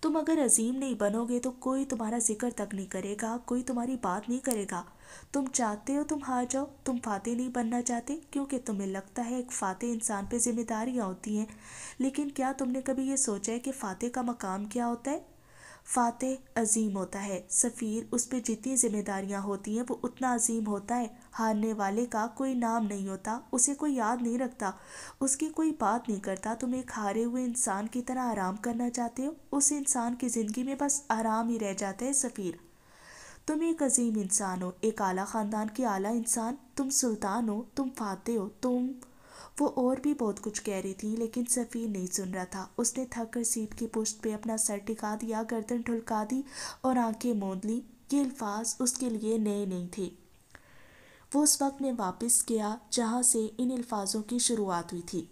تم اگر عظیم نہیں بنو گے تو کوئی تمہارا ذکر تک نہیں کرے گا، کوئی تمہاری بات نہیں کرے گا۔ تم چاہتے ہو تم ہار جاؤ، تم فاتح نہیں بننا چاہتے کیونکہ تمہیں لگتا ہے ایک فاتح انسان پہ ذمہ داریاں ہوتی ہیں، لیکن کیا تم نے کبھی یہ سوچا ہے کہ فاتح کا مقام کیا ہوتا ہے؟ فاتح عظیم ہوتا ہے، سفیر اس پہ جتنی ذمہ داریاں ہوتی ہیں وہ اتنا عظیم ہوتا ہے۔ ہارنے والے کا کوئی نام نہیں ہوتا، اسے کوئی یاد نہیں رکھتا، اس کی کوئی بات نہیں کرتا۔ تم ایک ہارے ہوئے انسان کی طرح آرام کرنا چاہتے ہو، اس انسان کی زندگی میں بس آرام ہی رہ جاتا ہے سفیر۔ تم ایک عظیم انسان ہو، ایک اعلیٰ خاندان کے اعلیٰ انسان، تم سلطان ہو، تم فاتح ہو، تم… وہ اور بھی بہت کچھ کہہ رہی تھی لیکن سفیر نہیں سن رہا تھا۔ اس نے تھک کر سیٹ کی پشت پہ اپنا سر ٹکا دیا، گردن ڈھلکا دی اور آنکھیں موند لی۔ یہ الفاظ اس کے لیے نئے نہیں تھے۔ وہ اس وقت میں واپس گیا جہاں سے ان الفاظوں کی شروعات ہوئی تھی۔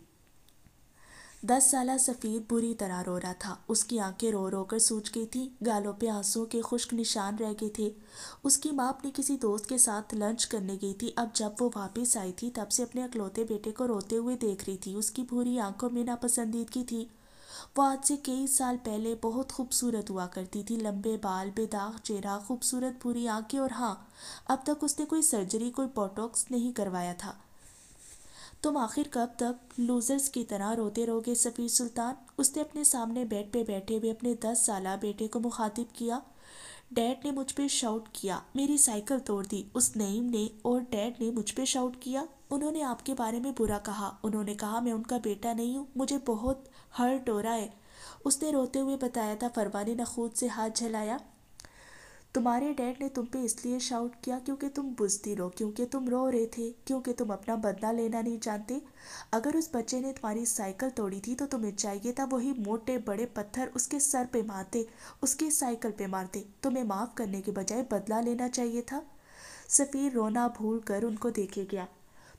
10 سالہ سفیر بری طرح رو رہا تھا، اس کی آنکھیں رو رو کر سوج گئی تھی، گالوں پہ آنسوں کے خشک نشان رہ گئے تھے۔ اس کی ماں اپنے کسی دوست کے ساتھ لنچ کرنے گئی تھی، اب جب وہ واپس آئی تھی تب سے اپنے اکلوتے بیٹے کو روتے ہوئے دیکھ رہی تھی۔ اس کی بھوری آنکھوں میں ناپسندیدگی تھی۔ وہ آج سے کئی سال پہلے بہت خوبصورت ہوا کرتی تھی، لمبے بال، بے داغ چہرہ، خوبصورت بھوری آنکھیں، اور ہاں، اب تک اس نے کوئی سرجری، کوئی بوٹوکس نہیں کروایا تھا۔ تم آخر کب تک لوزرز کی طرح روتے رہو گے سفیر سلطان؟ اس نے اپنے سامنے بیڈ پہ بیٹھے ہوئے اپنے 10 سالہ بیٹے کو مخاطب کیا۔ ڈیڈ نے مجھ پہ شاؤٹ کیا، میری سائیکل توڑ دی، اس نعیم نے اور ڈیڈ نے مجھ پہ شاؤٹ کیا۔ انہوں نے آپ کے بارے میں برا کہا، انہوں نے کہا میں ان کا بیٹا نہیں ہوں، مجھے بہت ہرٹ ہو رہا ہے۔ اس نے روتے ہوئے بتایا تھا۔ فروا نے نخوت سے ہاتھ جھلایا۔ تمہارے ڈیڈ نے تم پہ اس لیے شاؤٹ کیا کیونکہ تم بزدل ہو، کیونکہ تم رو رہے تھے، کیونکہ تم اپنا بدلہ لینا نہیں جانتے۔ اگر اس بچے نے تمہاری سائیکل توڑی تھی تو تمہیں چاہیے تھا وہی موٹے بڑے پتھر اس کے سر پہ مارتے، اس کی سائیکل پہ مارتے۔ تمہیں معاف کرنے کے بجائے بدلہ لینا چاہیے تھا۔ سفیر رونا بھول کر ان کو دیکھے گیا۔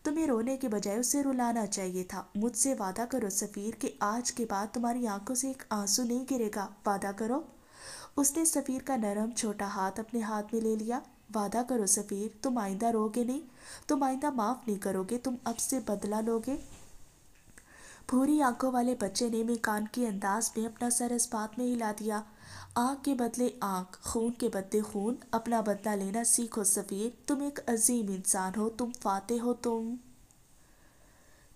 تمہیں رونے کے بجائے اسے رلانا چاہیے تھا۔ مجھ سے وعدہ کرو سفیر کہ آج کے بعد تمہاری آنکھوں سے ایک آنسو نہیں گرے گا، وعدہ کرو۔ اس نے سفیر کا نرم چھوٹا ہاتھ اپنے ہاتھ میں لے لیا۔ وعدہ کرو سفیر، تم آئندہ رو گے نہیں، تم آئندہ معاف نہیں کرو گے، تم اب سے بدلہ لو گے۔ بھوری آنکھوں والے بچے نے میکانکی انداز میں اپنا سر اس بات میں ہلا دیا۔ آنکھ کے بدلے آنکھ، خون کے بدلے خون، اپنا بدلہ لینا سیکھو سفیر، تم ایک عظیم انسان ہو، تم فاتح ہو، تم…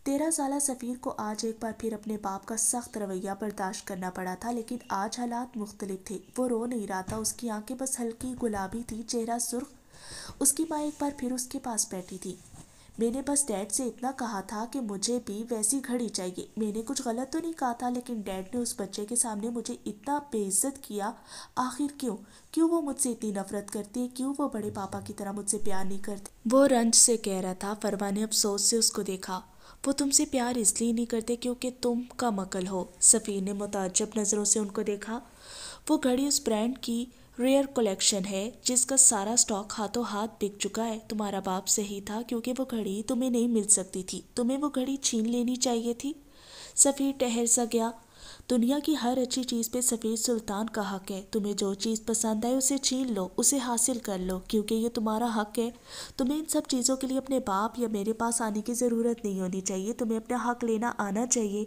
13 سالہ سفیر کو آج ایک بار پھر اپنے باپ کا سخت رویہ برداشت کرنا پڑا تھا، لیکن آج حالات مختلف تھے۔ وہ رو نہیں رہا تھا، اس کی آنکھیں بس ہلکی گلابی تھی، چہرہ سرخ۔ اس کی ماں ایک بار پھر اس کے پاس بیٹھی تھی۔ میں نے بس ڈیڈ سے اتنا کہا تھا کہ مجھے بھی ویسی گھڑی چاہیے۔ میں نے کچھ غلط تو نہیں کہا تھا، لیکن ڈیڈ نے اس بچے کے سامنے مجھے اتنا بے عزت کیا۔ آخر کیوں وہ مجھ سے اتنی نفرت کرتے ہیں؟ کیوں وہ بڑے پاپا کی طرح مجھ سے پیار نہیں کرتے؟ وہ رنج سے کہہ رہا تھا۔ فروا نے افسوس سے اس کو دیکھا۔ وہ تم سے پیار اس لیے نہیں کرتے کیونکہ تم کم عقل ہو۔ سفیر نے متعجب نظروں سے ان کو دیکھا۔ وہ گھڑی اس برانڈ کی ریئر کلیکشن ہے جس کا سارا سٹاک ہاتھوں ہاتھ بک چکا ہے۔ تمہارا باپ صحیح تھا کیونکہ وہ گھڑی تمہیں نہیں مل سکتی تھی، تمہیں وہ گھڑی چھین لینی چاہیے تھی۔ سفیر ٹہر سا گیا۔ دنیا کی ہر اچھی چیز پہ سفیر سلطان کا حق ہے۔ تمہیں جو چیز پسند آئے اسے چھین لو، اسے حاصل کر لو، کیونکہ یہ تمہارا حق ہے۔ تمہیں ان سب چیزوں کے لیے اپنے باپ یا میرے پاس آنے کی ضرورت نہیں ہونی چاہیے، تمہیں اپنا حق لینا آنا چاہیے۔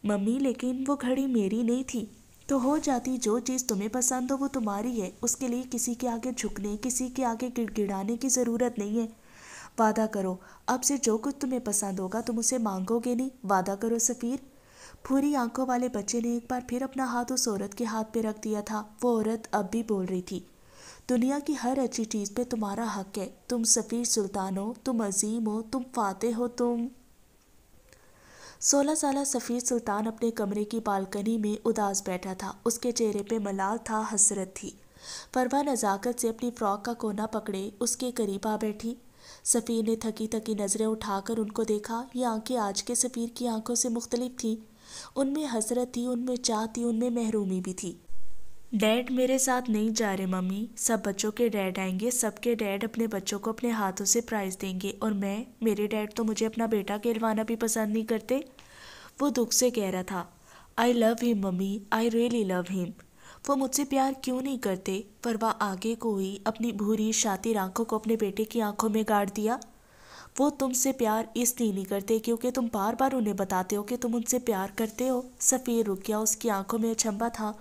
ممی لیکن وہ گھڑی میری نہیں تھی۔ تو ہو جاتی، جو چیز تمہیں پسند ہو وہ تمہاری ہے، اس کے لیے کسی کے آگے جھکنے، کسی کے آگے گڑ گڑانے کی ضرورت نہیں ہے۔ وعدہ کرو اب سے جو کچھ تمہیں پسند ہوگا تم اسے مانگو گے نہیں، وعدہ کرو سفیر۔ بھوری آنکھوں والے بچے نے ایک بار پھر اپنا ہاتھ اس عورت کے ہاتھ پہ رکھ دیا تھا۔ وہ عورت اب بھی بول رہی تھی۔ دنیا کی ہر اچھی چیز پہ تمہارا حق ہے، تم سفیر سلطان ہو، تم عظیم ہو، تم فاتح ہو، تم… 16 سالہ سفیر سلطان اپنے کمرے کی بالکنی میں اداس بیٹھا تھا۔ اس کے چہرے پہ ملال تھا، حسرت تھی۔ فروا نزاکت سے اپنی فراک کا کونا پکڑے اس کے قریب آ بیٹھی۔ سفیر نے تھکی تھکی نظریں اٹھا کر ان کو دیکھا۔ یہ آنکھیں آج کے سفیر کی آنکھوں سے مختلف تھیں، ان میں حسرت تھی، ان میں چاہ تھی، ان میں محرومی بھی تھی۔ ڈیڈ میرے ساتھ نہیں جا رہے ممی، سب بچوں کے ڈیڈ آئیں گے، سب کے ڈیڈ اپنے بچوں کو اپنے ہاتھوں سے پرائز دیں گے، اور میرے ڈیڈ تو مجھے اپنا بیٹا کہلوانا بھی پسند نہیں کرتے۔ وہ دکھ سے کہہ رہا تھا۔ آئی لو ہم ممی، آئی ریئلی لو ہم۔ وہ مجھ سے پیار کیوں نہیں کرتے؟ فروا آگے کو ہوئی، اپنی بھوری شاطر آنکھوں کو اپنے بیٹے کی آنکھوں میں گاڑ دیا۔ وہ تم سے پیار اس لیے نہیں کرتے کیونکہ تم بار بار انہیں بتاتے ہو کہ تم ان سے پیار کرتے ہو۔ سفیر رک گیا، اس کی آنکھوں میں اچنبھا تھا۔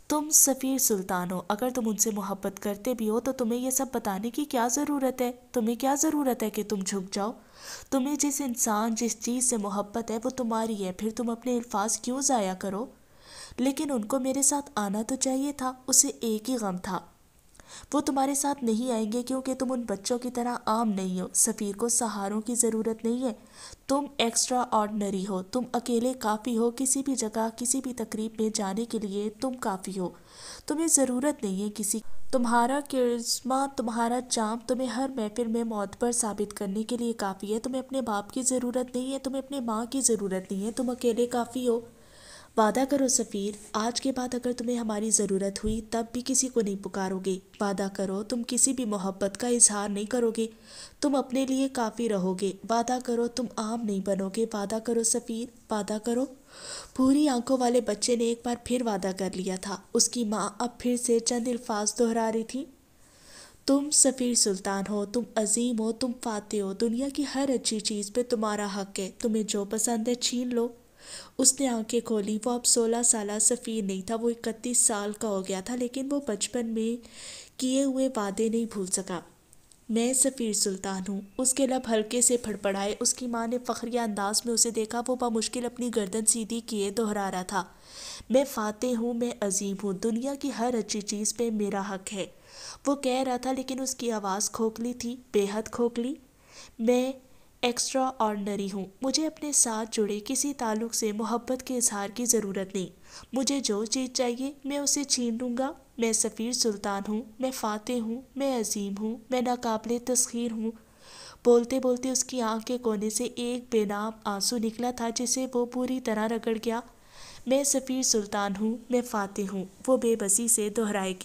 تم سفیر سلطان ہو، اگر تم ان سے محبت کرتے بھی ہو تو تمہیں یہ سب بتانے کی کیا ضرورت ہے؟ تمہیں کیا ضرورت ہے کہ تم جھک جاؤ؟ تمہیں جس انسان جس چیز سے محبت ہے وہ تمہاری ہے، پھر تم اپنے الفاظ کیوں ضائع کرو؟ لیکن ان کو میرے ساتھ آنا تو چاہیے تھا، اسے ایک ہی غم تھا۔ وہ تمہارے ساتھ نہیں آئیں گے کیونکہ تم ان بچوں کی طرح عام نہیں ہو۔ سفیر کو سہاروں کی ضرورت نہیں ہے، تم ایکسٹرا آرڈنری ہو، تم اکیلے کافی ہو، کسی بھی جگہ کسی بھی تقریب میں جانے کے لیے تم کافی ہو۔ تمہیں ضرورت نہیں ہے کسی، تمہارا کرشمہ، تمہارا چام تمہیں ہر محفل میں معتبر ثابت کرنے کے لیے کافی ہے۔ تمہیں اپنے باپ کی ضرورت نہیں ہے، تمہیں اپنے ماں کی ضرورت نہیں ہے، تم اکیلے کافی ہو۔ وعدہ کرو سفیر، آج کے بعد اگر تمہیں ہماری ضرورت ہوئی تب بھی کسی کو نہیں پکارو گے۔ وعدہ کرو تم کسی بھی محبت کا اظہار نہیں کرو گے، تم اپنے لیے کافی رہو گے۔ وعدہ کرو تم عام نہیں بنو گے۔ وعدہ کرو سفیر، وعدہ کرو۔ پوری آنکھوں والے بچے نے ایک بار پھر وعدہ کر لیا تھا۔ اس کی ماں اب پھر سے چند الفاظ دہرا رہی تھی۔ تم سفیر سلطان ہو، تم عظیم ہو، تم فاتح ہو، دنیا کی ہر اچھی چیز پہ تمہارا حق ہے، تمہیں جو پسند ہے چھین لو۔ اس نے آنکھیں کھولی۔ وہ اب 16 سالہ سفیر نہیں تھا، وہ 31 سال کا ہو گیا تھا، لیکن وہ بچپن میں کیے ہوئے وعدے نہیں بھول سکا۔ میں سفیر سلطان ہوں۔ اس کے لب ہلکے سے پھڑپڑائے۔ اس کی ماں نے فخریہ انداز میں اسے دیکھا، وہ بمشکل اپنی گردن سیدھی کیے دہرا رہا تھا، میں فاتح ہوں، میں عظیم ہوں، دنیا کی ہر اچھی چیز پہ میرا حق ہے۔ وہ کہہ رہا تھا لیکن اس کی آواز کھوکھلی تھی، بے حد کھوکھلی۔ میں ایکسٹرا آرڈنری ہوں، مجھے اپنے ساتھ جڑے کسی تعلق سے محبت کے اظہار کی ضرورت نہیں۔ مجھے جو چیز چاہیے میں اسے چھین لوں گا۔ میں سفیر سلطان ہوں، میں فاتح ہوں، میں عظیم ہوں، میں ناقابل تسخیر ہوں۔ بولتے بولتے اس کی آنکھ کے کونے سے ایک بے نام آنسو نکلا تھا جسے وہ پوری طرح رگڑ گیا۔ میں سفیر سلطان ہوں، میں فاتح ہوں، وہ بے بسی سے دہرائے گیا۔